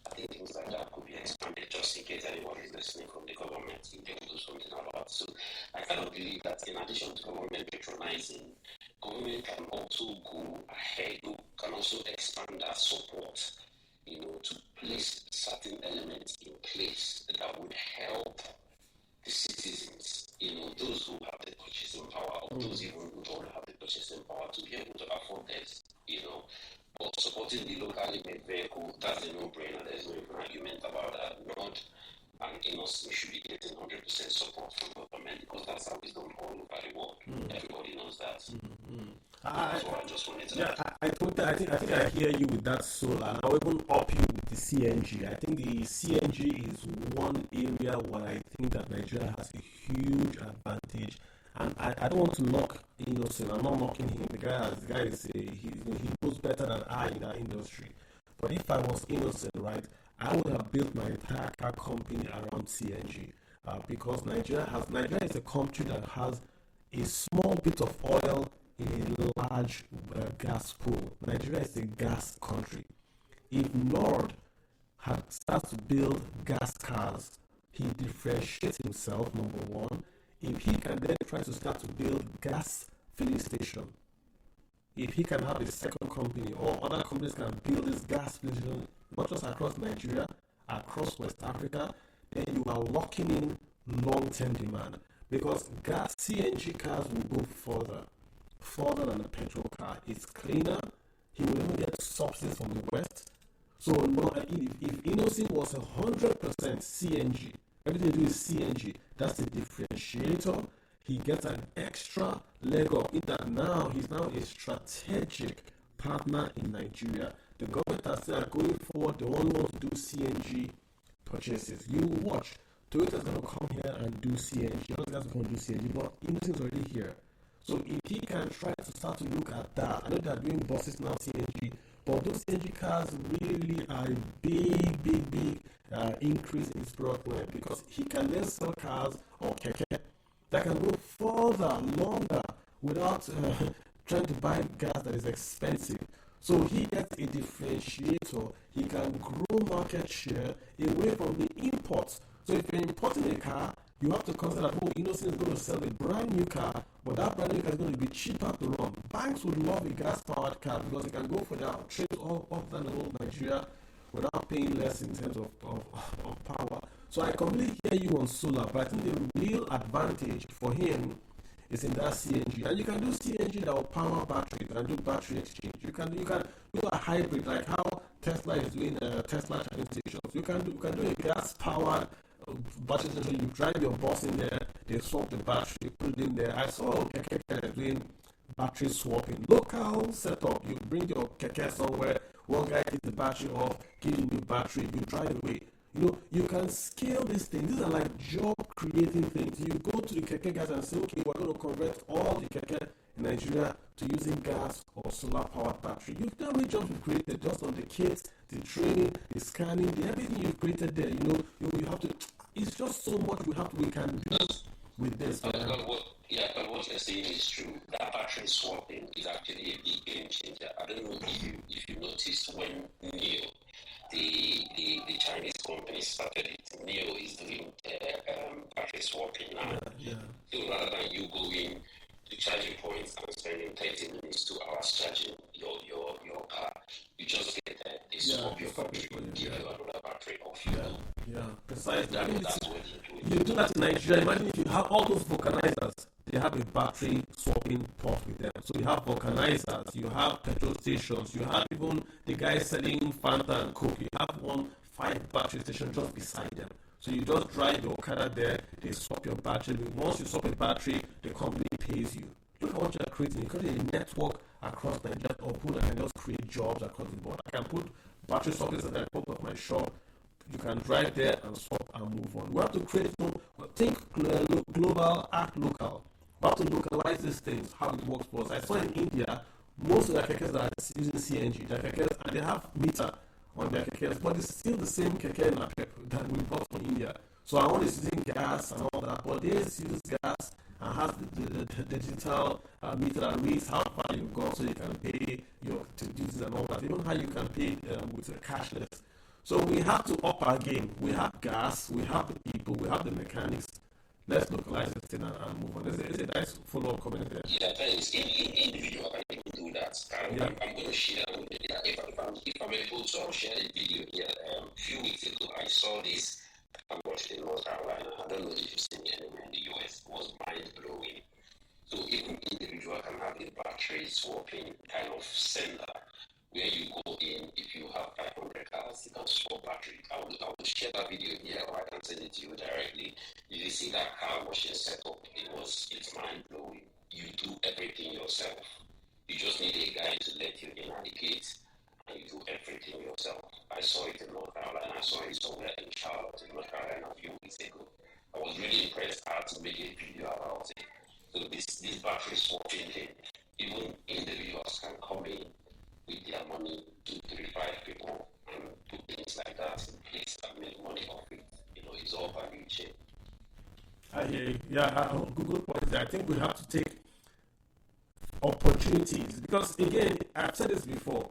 I think things like that could be expanded just in case anyone is listening from the government, if they will do something about it. So I kind of believe that in addition to government patronizing, government can also go ahead, can also expand that support, to place certain elements in place that would help the citizens, those who have the purchasing power, or those even who don't have the purchasing power, to be able to afford this, But supporting the locally made vehicle, that's a no-brainer. There's no even argument about that. Not and Innocent should be getting 100% support from government because that's how it's done all over the world. Everybody knows that. That's what I just wanted to add. I think I hear you with that solar, and I'll even up you with the CNG. I think the CNG is one area where I think that Nigeria has a huge advantage. And I don't want to knock Innocent. I'm not knocking him. The guy is he knows better than I in that industry. But if I was Innocent, right, I would have built my entire car company around CNG because Nigeria is a country that has a small bit of oil in a large gas pool. Nigeria is a gas country. If Nord starts to build gas cars, he differentiates himself, number one. If he can then try to start to build gas filling station, if he can have a second company or other companies can build this gas filling station, not just across Nigeria, across West Africa, then you are locking in long-term demand because gas CNG cars will go further than a petrol car. It's cleaner. He will even get subsidies from the West. So if Innocent was 100% CNG, everything you do is CNG. That's the differentiator. he gets an extra leg up in that now he's now a strategic partner in Nigeria. The government has said that going forward, they only want to do CNG purchases. You watch, Toyota's going to come here and do CNG. Other guys are going to do CNG, but Innocent's already here. So if he can try to start to look at that, I know they're doing buses now, CNG, but those CNG cars really are a big increase in his product line, because he can then sell cars or keke that can go further, longer, without trying to buy gas that is expensive. So he gets a differentiator. He can grow market share away from the imports. So if you're importing a car, you have to consider that, Innocent is going to sell a brand new car, but that brand new car is going to be cheaper to run. Banks would love a gas-powered car because they can go for their trades all over the whole Nigeria without paying less in terms of power. So I completely hear you on solar, but I think the real advantage for him is in that CNG. And you can do CNG that will power batteries and do battery exchange. You can do a hybrid, like how Tesla is doing Tesla charging stations. You can do a gas-powered battery station. You drive your bus in there, they swap the battery, put it in there. I saw Keke doing battery swapping. Local setup. You bring your Keke somewhere, one guy takes the battery off, give you new battery, you drive away. You can scale these things. These are like job creating things. You go to the Keke guys and say, okay, we're going to convert all the Keke in Nigeria to using gas or solar powered battery. You've done many jobs you've created just on the kits, the training, the scanning, everything you've created there. You have to. It's just so much we can do with this. But what you're saying is true. That battery swapping is actually a big game changer. I don't know if you noticed when NEO, the Chinese company, started it. NEO is doing battery swapping now. Yeah. So rather than you going to charging points and spending 30 minutes, 2 hours charging your car, you just get there, they swap your battery, give you another battery off you go. Yeah, precisely. I mean, That's what you do that in Nigeria. Imagine if you have all those vulcanizers, they have a battery swapping port with them. So you have vulcanizers, you have petrol stations, you have even the guys selling Fanta and Coke. You have 5 battery stations just beside them. So you just drive your Okada there, they swap your battery. Once you swap a battery, the company pays you. Look at what you're creating. You create a network across Nigeria of people that can just create jobs across the board. I can put battery sockets at the port of my shop. You can drive there and swap and move on. We have to create think global, act local. We have to localize these things, how it works for us. I saw in India, most of the kekes that are using CNG, their kekes, and they have meter on their kekes, but it's still the same keke that we bought from India. So our one is using gas and all that, but this uses gas and has the digital meter that reads how far you've gone, so you can pay your duties and all that. Even how you can pay with a cashless. So we have to up our game. We have gas, we have the people, we have the mechanics. Let's localize this thing and move on. Is a nice follow-up comment there. Yeah, thanks. In the video, I can even do that. I'm going to share with you. If I'm able to, I'll share the video here. A few weeks ago, I saw this. I'm watching in North Carolina. I don't know if you've seen it anywhere in the US. It was mind-blowing. So even individual can have a battery swapping kind of center where you go in. If you have 500 cars, you can swap battery. I will share that video here, or I can send it to you directly. If you see that car washing setup, it's mind-blowing. You do everything yourself. You just need a guy to let you in at the gate, and you do everything yourself. I saw it in North Carolina. I saw it somewhere in Charlotte, in North Carolina, a few weeks ago. I was really impressed. I had to make a video about it. So this battery swapping thing, even individuals can come in with their money, 2, 3, 5 people, and do things like that in place and make money off it. It's all value chain. I hear you. Yeah, Google points there. I think we have to take opportunities because, again, I've said this before.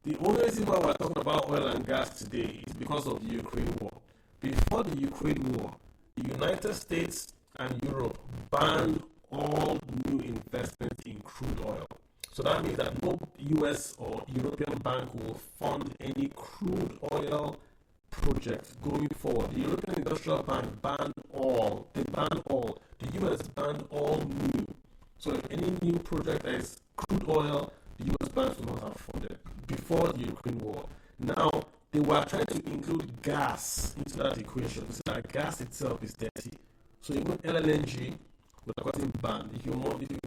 The only reason why we're talking about oil and gas today is because of the Ukraine war. Before the Ukraine war, the United States and Europe banned all new investment in crude oil. So that means that no US or European bank will fund any crude oil projects going forward. The European Industrial Bank banned all. They banned all. The US banned all new. So if any new project that is crude oil, the US banks will not have funded before the Ukraine war. Now, they were trying to include gas into that equation. So that gas itself is dirty. So even LNG would have gotten banned. If you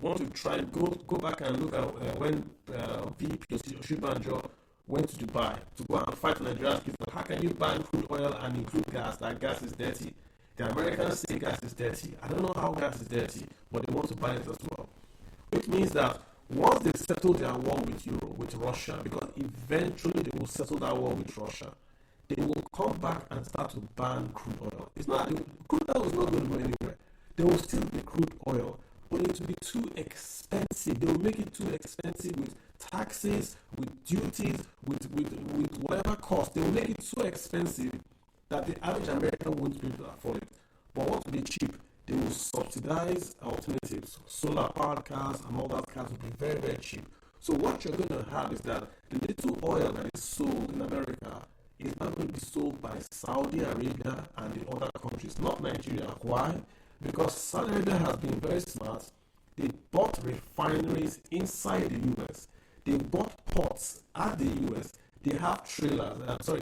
want to try, go back and look at when VP Oshibanjo went to Dubai to go and fight Nigeria's case. How can you ban crude oil and include gas? That gas is dirty. The Americans say gas is dirty. I don't know how gas is dirty, but they want to ban it as well. Which means that once they settle their war with Russia, because eventually they will settle that war with Russia, they will come back and start to ban crude oil. Crude oil is not going to go anywhere. There will still be crude oil, but it will be too expensive. They will make it too expensive with taxes, with duties, with whatever cost. They will make it so expensive that the average American won't be able to afford it. But what will be cheap? They will subsidize alternatives. Solar powered cars and all that cars will be very, very cheap. So what you're going to have is that the little oil that is sold in America is not going to be sold by Saudi Arabia and the other countries, not Nigeria. Why? Because Saudi Arabia has been very smart. They bought refineries inside the US. They bought ports at the US. They have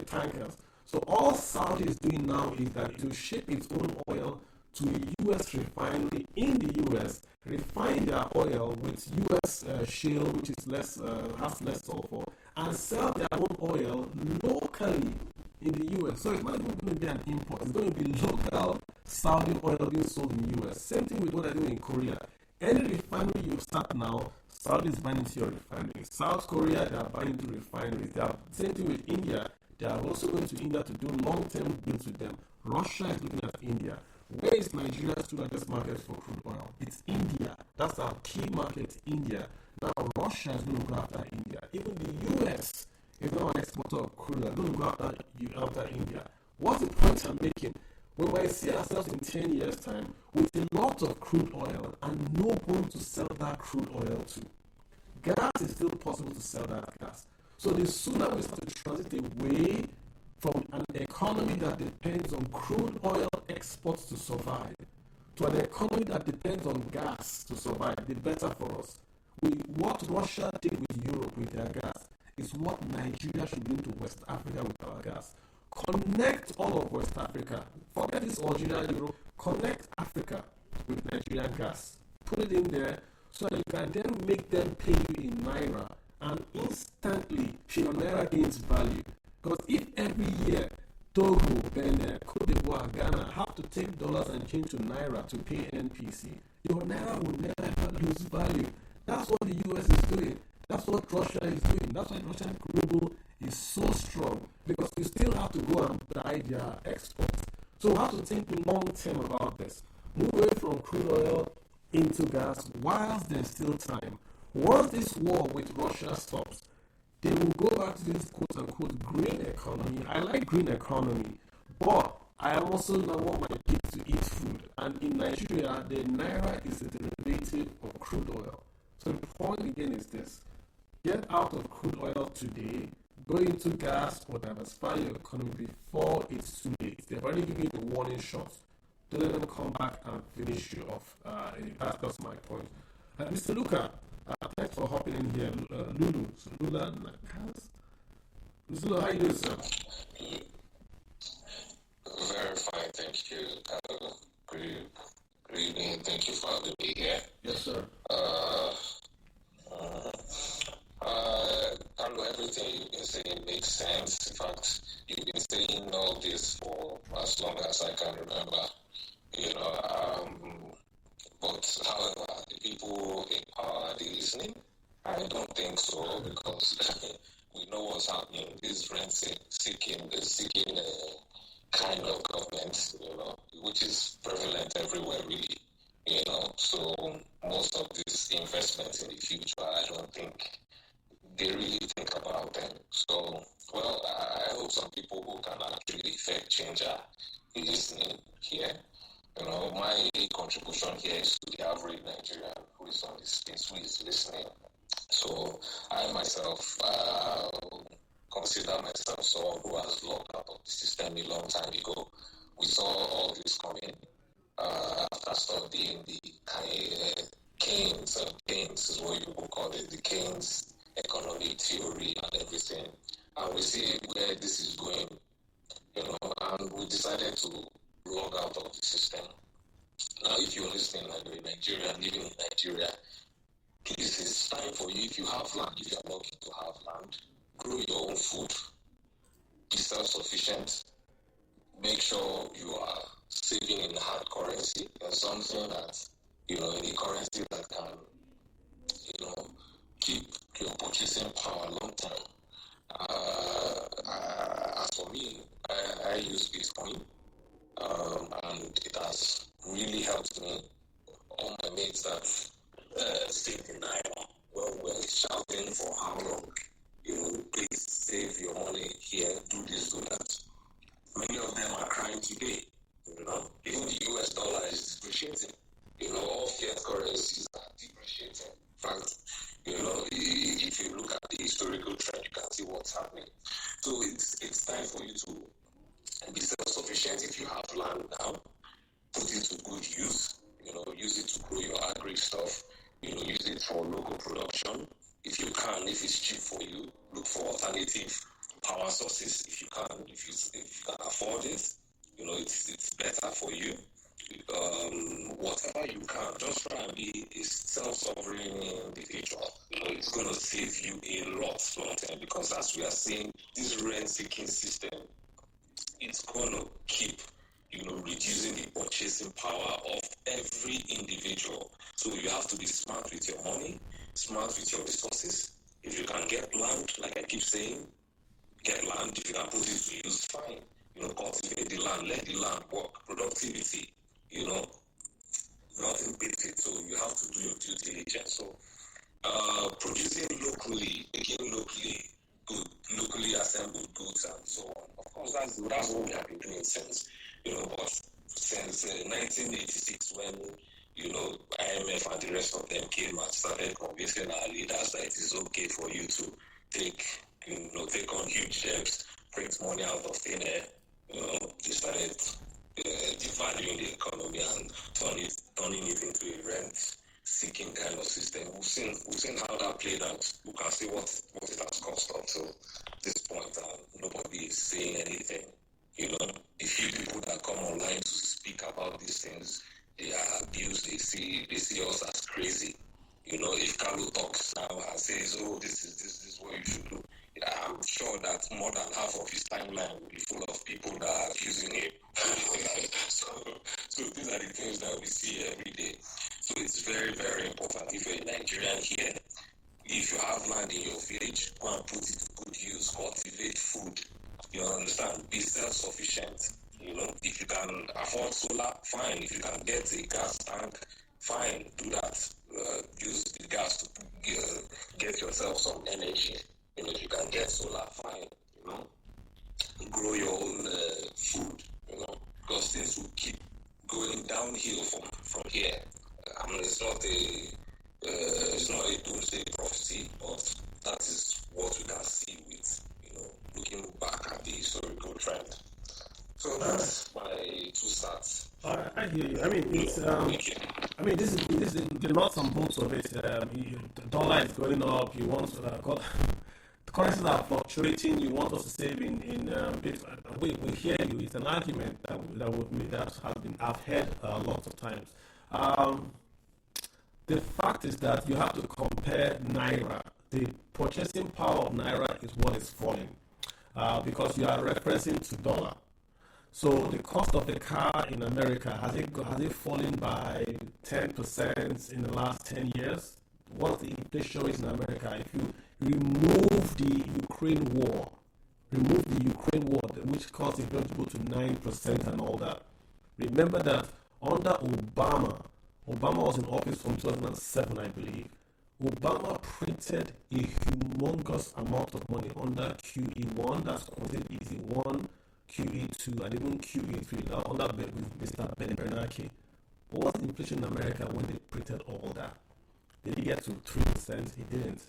tankers. So all Saudi is doing now is that it will ship its own oil to a US refinery in the US, refine their oil with US shale, which is has less sulfur, and sell their own oil locally in the US. So it's not even going to be an import. It's going to be local Saudi oil being sold in the US. Same thing with what they're doing in Korea. Any refinery you start now, Saudi is buying into your refinery. South Korea, they are buying into refineries. Same thing with India. They are also going to India to do long-term deals with them. Russia is looking at India. Where is Nigeria's two largest market for crude oil? It's India. That's our key market, India. Now, Russia is going to go after India. Even the US is now an exporter of crude oil. Going to go after India. What's the point I'm making? When we see ourselves in 10 years' time with a lot of crude oil and no one to sell that crude oil to, gas is still possible to sell that gas. So the sooner we start to transit away from an economy that depends on crude oil exports to survive to an economy that depends on gas to survive, the better for us. What Russia did with Europe with their gas is what Nigeria should do to West Africa with our gas. Connect all of West Africa. Forget this Algeria, Europe. Connect Africa with Nigerian gas. Put it in there so that you can then make them pay you in Naira, and instantly your Naira gains value. Because if every year Togo, Benin, Cote d'Ivoire, Ghana have to take dollars and change to Naira to pay NPC, your Naira will never lose value. That's what the US is doing. That's what Russia is doing. That's why Russian ruble is so strong, because you still have to go and buy their exports. So we have to think long term about this. Move away from crude oil into gas whilst there's still time. Once this war with Russia stops, they will go back to this quote-unquote green economy. I like green economy, but I also want my kids to eat food. And in Nigeria, the Naira is a derivative of crude oil. So the point again is this. Get out of crude oil today, go into gas or diversify your economy before it's too late. They've already given you the warning shots. Don't let them come back and finish you off. That's my point. Mr. Luca, thanks for hopping in here. Lulu. So Lula Nakas. Lulu, how are you doing, sir? Very fine, thank you. Good evening. Thank you for having me here. Yes, sir. I know everything you've been saying makes sense. In fact, you've been saying all this for as long as I can remember. But however, the people in power are they listening? I don't think so, because we know what's happening. This rent-seeking kind of government, which is prevalent everywhere, really. So most of these investments in the future, I don't think they really think about them. So, well, I hope some people who can actually effect change are listening here. My contribution here is to the average Nigerian who is on this space, who is listening. So I myself consider myself someone who has logged out of the system a long time ago. We saw all this coming after studying the Keynes is what you would call it, the Keynes economic theory and everything. And we see where this is going, and we decided to log out of the system. Now, if you're listening like you're in Nigeria, living in Nigeria, please, it's time for you, if you have land, if you're lucky to have land, grow your own food, be self-sufficient, make sure you are saving in hard currency or something that, any currency that can, keep your purchasing power long term. As for me, I use Bitcoin, and it has really helped me. All my mates that stayed in Nigria were shouting for how long, please save your money here, do this, do that. Many of them are crying today. Even the US dollar is depreciating. All fiat currencies are depreciating. In fact, if you look at the historical trend, you can see what's happening. So it's time for you to be self-sufficient. If you have land now, put it to good use. Use it to grow your agri stuff. Use it for local production. If you can, if it's cheap for you, look for alternative power sources. If you can, if you can afford it, it's better for you. Whatever you can, just try and be a self-sovereign individual. It's going to save you a lot long term, because as we are seeing, this rent-seeking system, it's going to keep reducing the purchasing power of every individual. So you have to be smart with your money, smart with your resources. If you can get land, like I keep saying, get land. If you can put it to use, fine. Cultivate the land, let the land work. Productivity, nothing beats it. So you have to do your due diligence. So producing locally, making good, locally assembled goods and so on. Of course, that's what we have been doing since, but since 1986, when, IMF and the rest of them came and started convincing our leaders that it is okay for you to take on huge debts, print money out of thin air. They started devaluing the economy and turning it into a rent-seeking kind of system. We've seen how that played out. We can see what it has cost up to this point, and nobody is saying anything. The few people that come online to speak about these things, they are abused. They see us as crazy. If Carlo talks now and says, "Oh, this is what you should do," I'm sure that more than half of his timeline will be full of people that are accusing him. so these are the things that we see every day. So it's very, very important. If you're a Nigerian here, if you have land in your village, go and put it to good use, cultivate food. You understand? Be self-sufficient. If you can afford solar, fine. If you can get a gas tank, fine. Do that. Use the gas to get yourself some energy. If you can get solar, fine. Grow your own food. Because things will keep going downhill from here. It's not a doomsday prophecy, but that is what we can see with looking back at the historical trend. So that's my two stats. I hear you. I mean, it's this is the nuts and bolts of it. The dollar is going up. You want the currencies are fluctuating. You want us to save in Bitcoin. We hear you. It's an argument I've heard lots of times. The fact is that you have to compare Naira. The purchasing power of Naira is what is falling because you are referencing to dollar. So the cost of the car in America, has it fallen by 10% in the last 10 years? What the inflation rate in America, if you remove the Ukraine war, which caused inflation to go to 9% and all that. Remember that under Obama was in office from 2007, I believe. Obama printed a humongous amount of money under QE1, that's quoted easy 1, QE2, and even QE3, under Mr. Ben Bernanke. What was the inflation in America when they printed all that? Did it get to 3%? It didn't.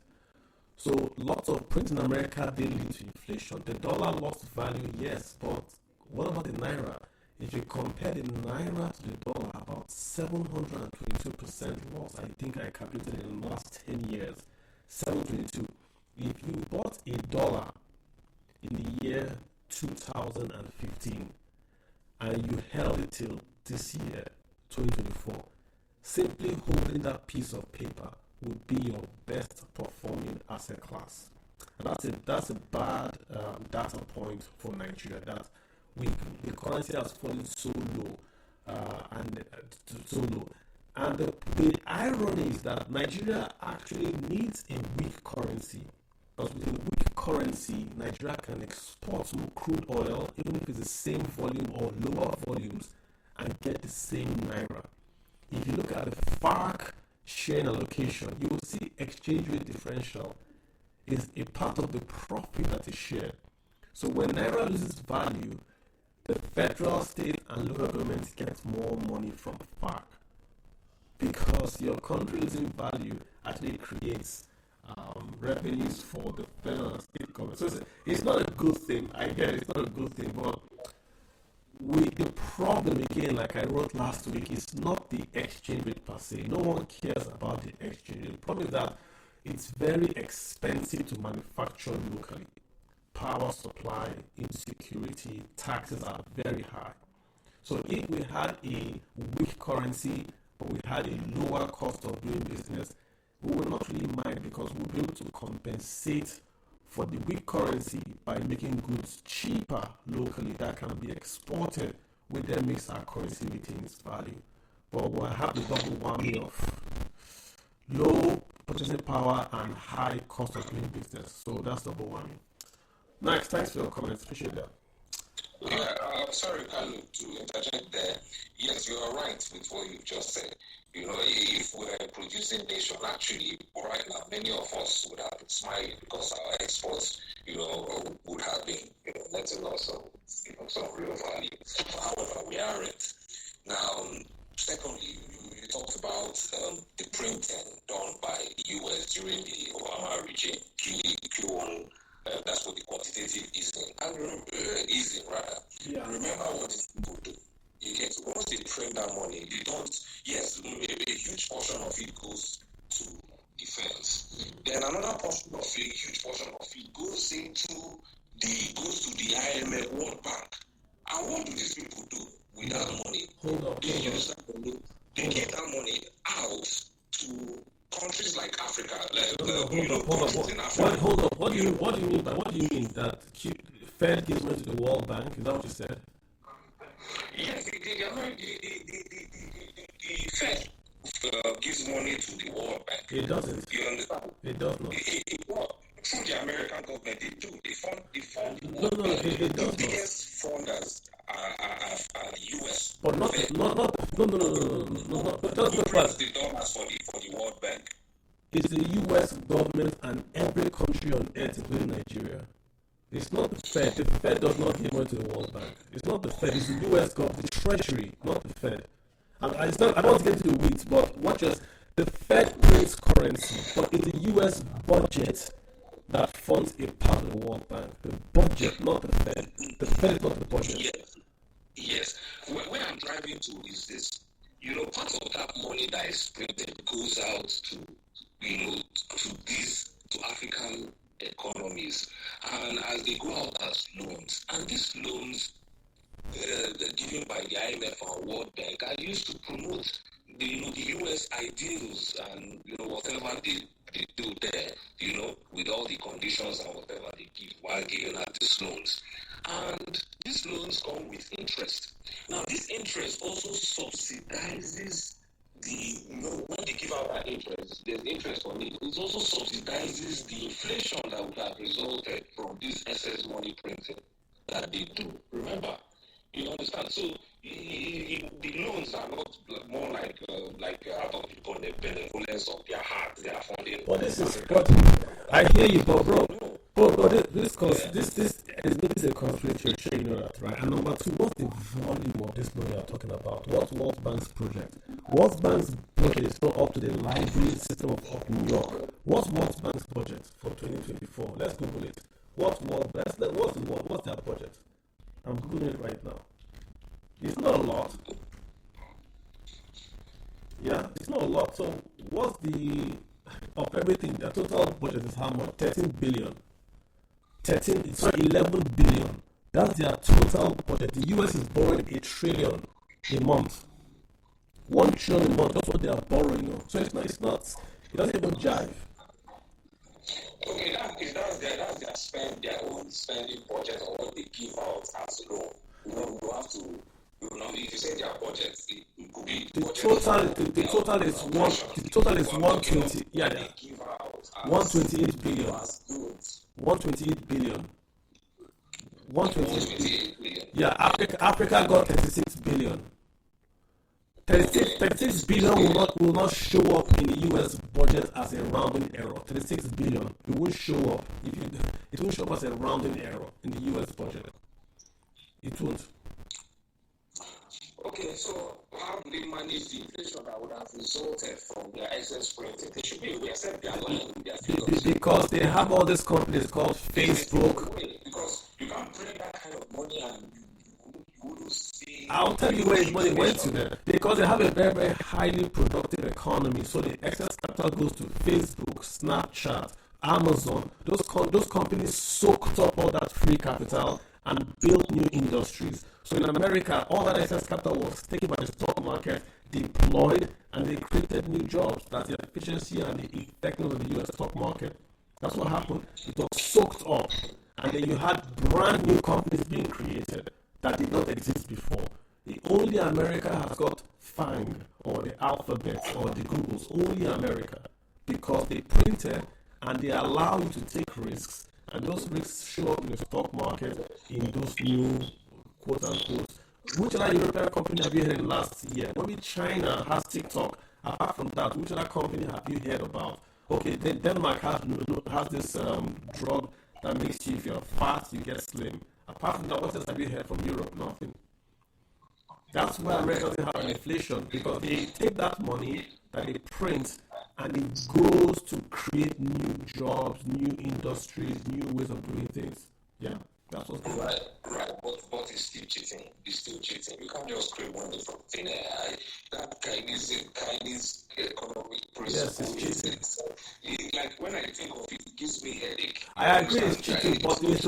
So lots of prints in America did lead to inflation. The dollar lost value, yes, but what about the Naira? If you compare the Naira to the dollar, about 722% loss. I think I calculated in the last 10 years. 722. If you bought a dollar in the year 2015 and you held it till this year, 2024, simply holding that piece of paper would be your best performing asset class. And that's a bad data point for Nigeria, that the currency has fallen so low, and so low. And the irony is that Nigeria actually needs a weak currency. Because with a weak currency, Nigeria can export more crude oil, even if it's the same volume or lower volumes, and get the same naira. If you look at the FARC share and allocation, you will see exchange rate differential is a part of the profit that is shared. So when naira loses value, the federal, state, and local governments get more money from FARC, because your country losing value actually creates revenues for the federal and state government. So it's not a good thing. I get it, it's not a good thing, but the problem again, like I wrote last week, is not the exchange rate per se. No one cares about the exchange rate. The problem is that it's very expensive to manufacture locally. Power supply, insecurity, taxes are very high. So if we had a weak currency, but we had a lower cost of doing business, we will not really mind, because we'll be able to compensate for the weak currency by making goods cheaper locally that can be exported, which then makes our currency retain its value. But we'll have the double whammy of low purchasing power and high cost of doing business. So that's double whammy. Max, thanks for your comments. Appreciate that. Yeah, sorry, Carlo, to interject there. Yes, you are right with what you just said. You know, if we are a producing nation, actually, right now, many of us would have been smiling, because our exports, would have been, letting us some real value. However, we aren't. Now, secondly, you talked about the printing done by the U.S. during the Obama regime, Q1. That's what the quantitative easing. And easing, rather. Yeah. Remember what these people do. You get, once they print that money, they don't. Yes, a huge portion of it goes to defense. Then another portion of it, a huge portion of it goes to the IMF, World Bank. And what do these people do with that money? They use that money. They get that money out to countries like Africa, Hold on. What do you mean that Fed gives money to the World Bank? Is that what you said? Yes, the Fed gives money to the World Bank. It doesn't. You understand? It does not. Through the American government, they do. They fund the World Bank. It does the biggest funders are the US. But no. Who prints the dollars for the World Bank? It's the US government and every country on earth, including Nigeria. It's not the Fed. The Fed does not give money to the World Bank. It's not the Fed. It's the US government, the Treasury, not the Fed. I don't want to get into the weeds, but watch us. The Fed prints currency, but it's the US budget that funds a part of the World Bank. The budget, not the Fed. The Fed is not the budget. Yes. Where I'm driving to is this. Part of that money that is printed goes out to African economies, and as they go out as loans, and these loans given by the IMF and World Bank are used to promote the US ideals and whatever they do there, with all the conditions and whatever they give while giving out these loans. And these loans come with interest. Now, this interest also subsidizes when they give out that interest, there's interest on it. It also subsidizes the inflation that would have resulted from this excess money printing that they do. Remember, you understand? So the loans are not more like out of the benevolence of their heart. They are funding. But this is what I hear you, but bro. This is a conflict. You know that, right? And number two, what's the volume of this money you're talking about? What's World Bank's project? World Bank's budget is not up to the library system of New York. What's World Bank's budget for 2024? Let's Google it. What's their budget? I'm Googling it right now. It's not a lot. Yeah, it's not a lot. So what's of everything, the total budget is how much? 13 billion. 11 billion. That's their total budget. The US is borrowing $1 trillion a month. 1 trillion a month. That's what they are borrowing. So it doesn't even jive. Okay, that's their their own spending budget or what they give out as a loan. You have to, if you say their budget, it could be the total is 120. Yeah, they give out 128 billion. as goods. 128 billion. 128 billion. Yeah, Africa got 36 billion. 36 billion will not show up in the US budget as a rounding error. 36 billion. It won't show up it won't show up as a rounding error in the US budget. It won't. Okay, so how do they manage the inflation that would have resulted from their excess printing? They should be able to accept their line with their figures. Because they have all these companies called Facebook. Because you can't print that kind of money and you wouldn't see. I'll tell you where the money went to them. Because they have a very, very highly productive economy. So the excess capital goes to Facebook, Snapchat, Amazon. Those companies soaked up all that free capital and built new industries. So in America, all that excess capital was taken by the stock market, deployed, and they created new jobs. That's the efficiency and the effectiveness of the US stock market. That's what happened. It was soaked up. And then you had brand new companies being created that did not exist before. Only America has got FANG or the Alphabet or the Googles. Only America. Because they printed and they allow you to take risks. And those risks show up in the stock market in those new quote unquote. Which other European company have you heard last year? Maybe China has TikTok. Apart from that, which other company have you heard about? Okay, then Denmark has this drug that makes you, if you're fat, you get slim. Apart from that, what else have you heard from Europe? Nothing. That's why America doesn't have an inflation, because they take that money that they print and it goes to create new jobs, new industries, new ways of doing things. Yeah, that's what's going on. Right, but it's still cheating. It's still cheating. You can't just create money from thin air. That Chinese economic principle is like when I think of it, it gives me headache. I agree it's cheating, but it's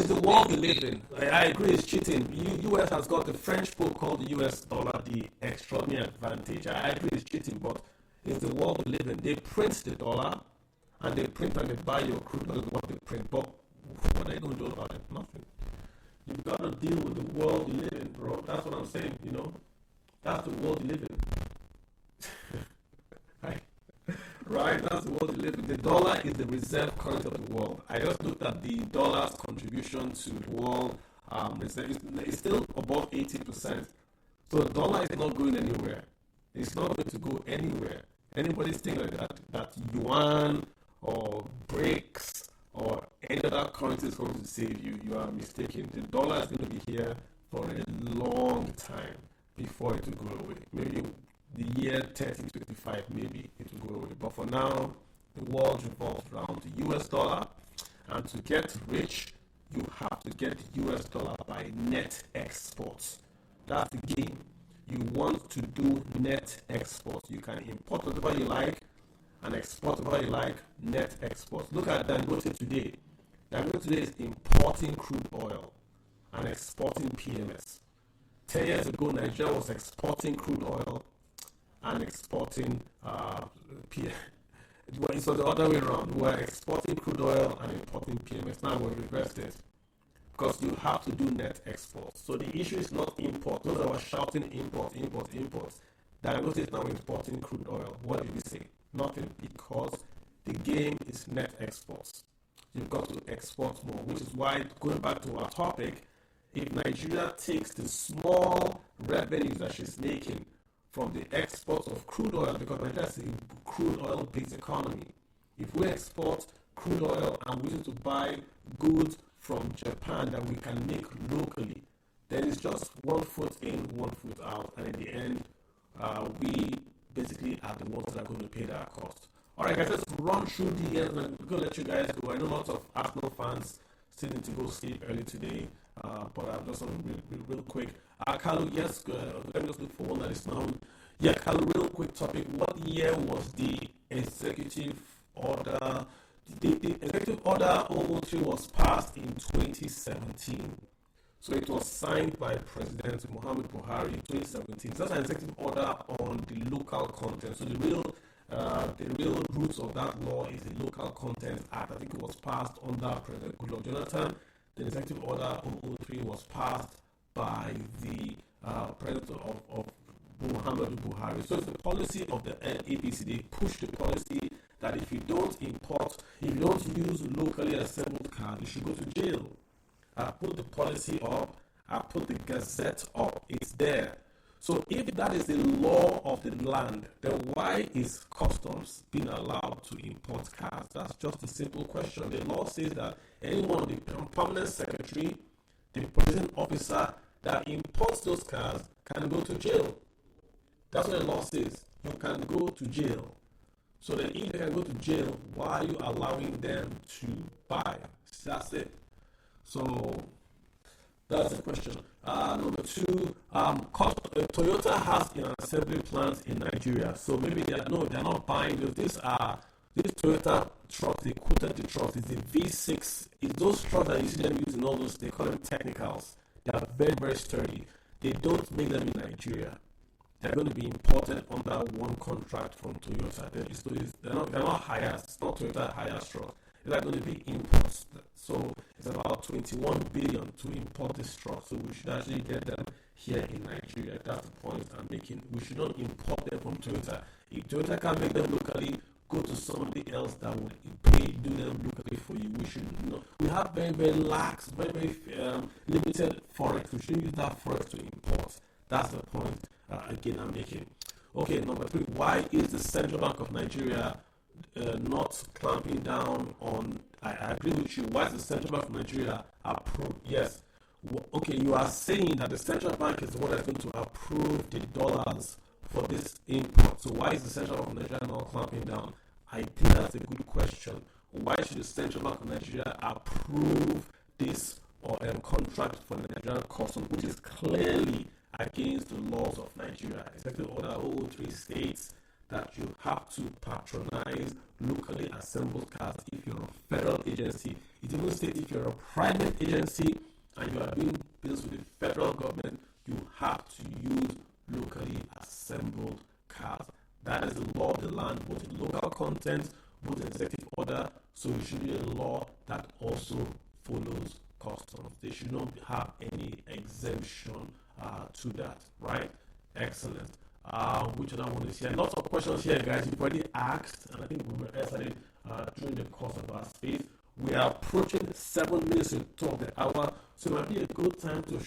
the world we live in. I agree it's cheating. US has got the French book called the US dollar, the extraordinary advantage. I agree it's cheating, but it's the world we live in. They print the dollar, and they print and they buy your crude oil what they print. But what are you going to do about it? Nothing. You've got to deal with the world you live in, bro. That's what I'm saying, That's the world you live in. Right? That's the world you live in. The dollar is the reserve currency of the world. I just looked at the dollar's contribution to the world reserve. It's still above 80%. So the dollar is not going anywhere. It's not going to go anywhere. Anybody's thinking that yuan or BRICS or any other currency is going to save you, you are mistaken. The dollar is going to be here for a long time before it will go away. Maybe the year 3025, maybe it will go away. But for now, the world revolves around the US dollar. And to get rich, you have to get the US dollar by net exports. That's the game. You want to do net exports. You can import whatever you like and export whatever you like, net exports. Look at Dangote today. Dangote today is importing crude oil and exporting PMS. 10 years ago, Nigeria was exporting crude oil and exporting PMS. It was the other way around. We were exporting crude oil and importing PMS. Now we've reversed it, because you have to do net exports. So the issue is not import. Those that were shouting import. Dangote is now importing crude oil. What did we say? Nothing, because the game is net exports. You've got to export more, which is why, going back to our topic, if Nigeria takes the small revenues that she's making from the exports of crude oil, because Nigeria is a crude oil-based economy. If we export crude oil and we need to buy goods from Japan that we can make locally, then it's just 1 foot in, 1 foot out, and in the end, we basically are the ones that are going to pay that cost. Alright guys, let's run through the end. I'm going to let you guys go. I know lots of Arsenal fans still need to go sleep early today, but I'm just going to real quick. Kalu, yes, let me just look for one that is known. Yeah, Kalu, real quick topic. What year was the executive order? The executive order 003 was passed in 2017. So it was signed by President Muhammad Buhari in 2017. That's an executive order on the local content. So the real roots of that law is the Local Content Act. I think it was passed under President Goodluck Jonathan. The executive order 003 was passed by the president of Muhammadu Buhari. So it's the policy of the APC. They push the policy that if you don't use locally assembled cars, you should go to jail. I put the policy up, I put the gazette up, it's there. So if that is the law of the land, then why is customs being allowed to import cars? That's just a simple question. The law says that anyone, the permanent secretary, the president officer that imports those cars can go to jail. That's what the law says. You can go to jail. So then if they can go to jail, why are you allowing them to buy? That's it. So that's the question. Number two, Toyota has an assembly plant in Nigeria. So maybe they're not buying those. These Toyota trucks, they quoted the trucks, it's the V6. It's those trucks that you see them using all those, they call them technicals. They are very, very sturdy. They don't make them in Nigeria. They're going to be imported under one contract from Toyota. They're not hires. It's not Toyota hires trucks. They're going to be imports. So it's about 21 billion to import this truck. So we should actually get them here in Nigeria. That's the point I'm making. We should not import them from Toyota. If Toyota can make them locally, go to somebody else that would do them locally for you. We should not. We have very, very lax, very, very limited forex. We shouldn't use that forex to import. That's the point. Again, I'm making. Okay, number three. Why is the Central Bank of Nigeria not clamping down on? I agree with you. Why is the Central Bank of Nigeria approve? Yes. Okay, you are saying that the Central Bank is the one that's going to approve the dollars for this import. So why is the Central Bank of Nigeria not clamping down? I think that's a good question. Why should the Central Bank of Nigeria approve this contract for the Nigerian customs, which is clearly against the laws of Nigeria? Executive Order 003 states that you have to patronize locally assembled cars if you're a federal agency. It even states if you're a private agency and you are doing business with the federal government, you have to use locally assembled cars. That is the law of the land, both in local content, both in executive order. So it should be a law that also follows customs. They should not have any exemption to that, right? Excellent. Which other one is here? Lots of questions here, guys. You've already asked, and I think we were answered it during the course of our space. We are approaching 7 minutes to top the hour, so it might be a good time to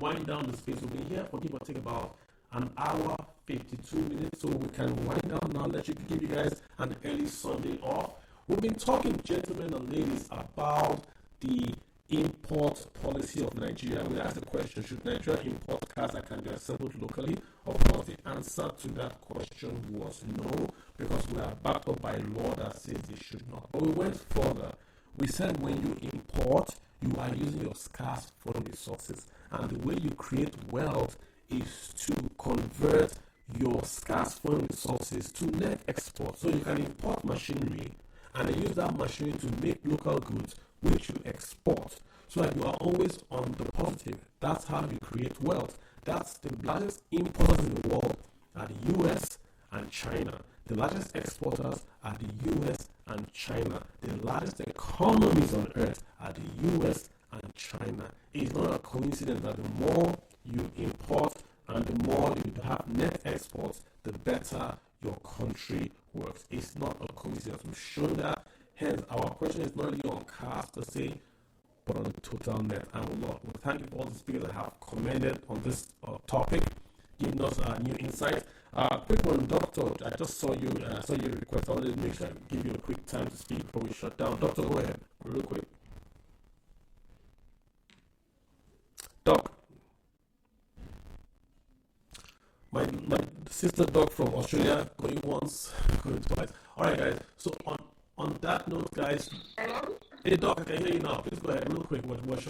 wind down the space. We've been here for give or take about an hour, 52 minutes, so we can wind down now. Give you guys an early Sunday off. We've been talking, gentlemen and ladies, about the import policy of Nigeria. We asked the question, should Nigeria import cars that can be assembled locally? Of course, the answer to that question was no, because we are backed up by law that says they should not. But we went further. We said when you import, you are using your scarce foreign resources. And the way you create wealth is to convert your scarce foreign resources to net export. So you can import machinery and then use that machinery to make local goods which you export, so that you are always on the positive. That's how you create wealth. That's the largest importers in the world are the US and China. The largest exporters are the US and China. The largest economies on earth are the US and China. It's not a coincidence that the more you import and the more you have net exports, the better your country works. It's not a coincidence. We've shown that. Hence, our question is not really on cars per se, but on the total net and lot. We thank you for all the speakers that have commented on this topic, giving us new insights. Quick one, Doctor. I just saw your request. I wanted to make sure I give you a quick time to speak before we shut down. Doctor, go ahead, real quick. Doc. My sister Doc from Australia, going once, going twice. All right, guys. So on that note, guys. Hello? Hey, Doc, I can hear you now. Please go ahead, real quick. What Morning.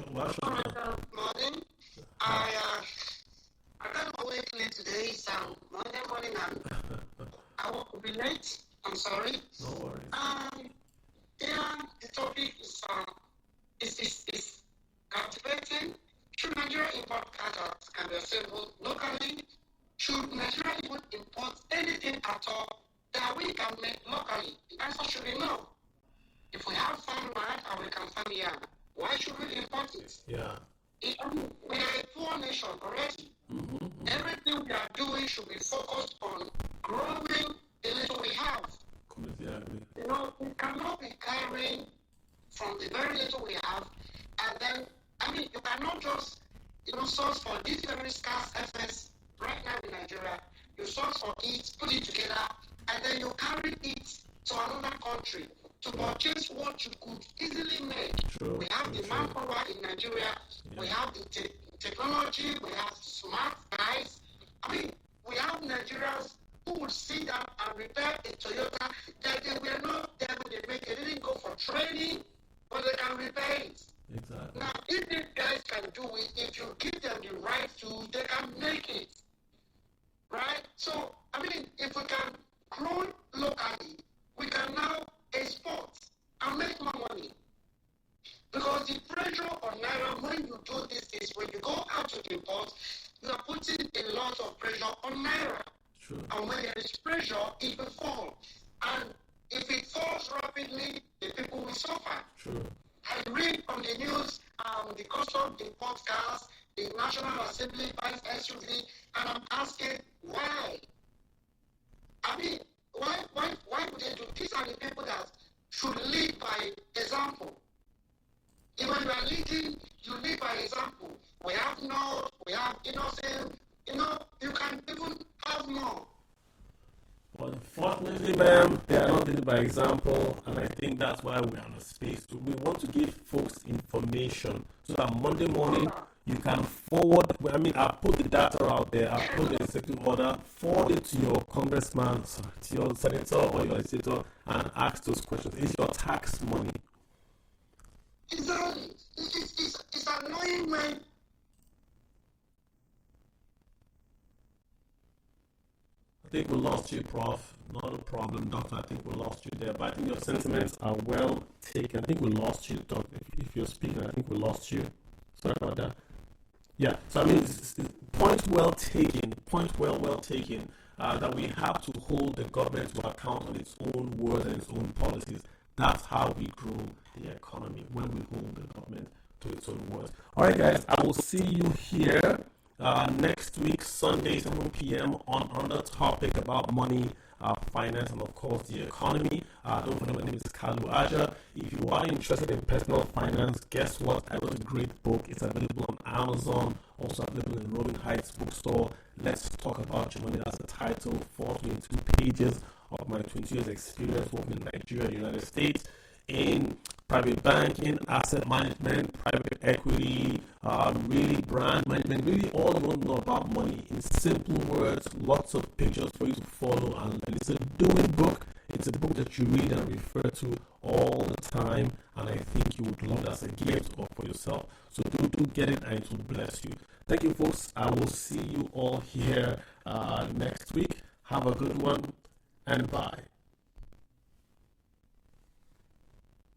I got my way clean today. It's Monday morning, and I woke up late. I'm sorry. No worries. The topic is cultivating? Should Nigeria import cars that can be assembled locally? Should Nigeria even import anything at all that we can make locally? The answer should be no. If we have farmland and we can farm here, why should we import it? Yeah. We are a poor nation already. Everything we are doing should be focused on growing the little we have. We cannot be carrying from the very little we have, and then, you cannot just, source for this very scarce FS right now in Nigeria. You source for it, put it together, and then you carry it to another country to purchase what you could easily make. We have the manpower in Nigeria, we have the technology, we have smart guys. We have Nigerians who would sit down and repair a Toyota that they were not there when they make it. They didn't go for training, but they can repair it. Exactly. Now, if these guys can do it, if you give them the right tools, they can make it. Right? So, if we can grow locally, we can now export and make more money. Because the pressure on Naira, when you do this, is when you go out to import, you are putting a lot of pressure on Naira. True. And when there is pressure, it will fall. And if it falls rapidly, the people will suffer. True. I read on the news, the custom import cars, the National Assembly buys SUV, and I'm asking why? Why would they do? These are the people that should lead by example. If you are leading, you lead by example. We have North, we have Innocent, you can even have more. But unfortunately, ma'am, they are not leading by example, and I think that's why we are on a space. We want to give folks information so that Monday morning you can forward. I put the data out there, I put the executive order, forward it to your congressman, to your senator or your legislator, and ask those questions. It's your tax money. Exactly. It's annoying when I think we lost you, Prof. Not a problem, Doctor. I think we lost you there. But I think your sentiments are well taken. I think we lost you, Doctor. If you're speaking, I think we lost you. Sorry about that. Yeah, so it's point well taken. Point well taken. That we have to hold the government to account on its own words and its own policies. That's how we grow the economy, when we hold the government to its own words. All right, guys, I will see you here next week, Sunday, 7 p.m. on another topic about money, finance, and of course the economy. Don't forget, my name is Kalu Aja. If you are interested in personal finance, guess what? I wrote a great book. It's available on Amazon, also available in Robin Heights bookstore. Let's talk about your money. That's the title. 422 pages of my 20 years experience working in Nigeria and the United States in private banking, asset management, private equity, really brand management, really all you want to know about money in simple words, lots of pictures for you to follow and learn. It's a doing book. It's a book that you read and refer to all the time, and I think you would love it as a gift or for yourself. So do get it, and it will bless you. Thank you, folks. I will see you all here next week. Have a good one, and bye.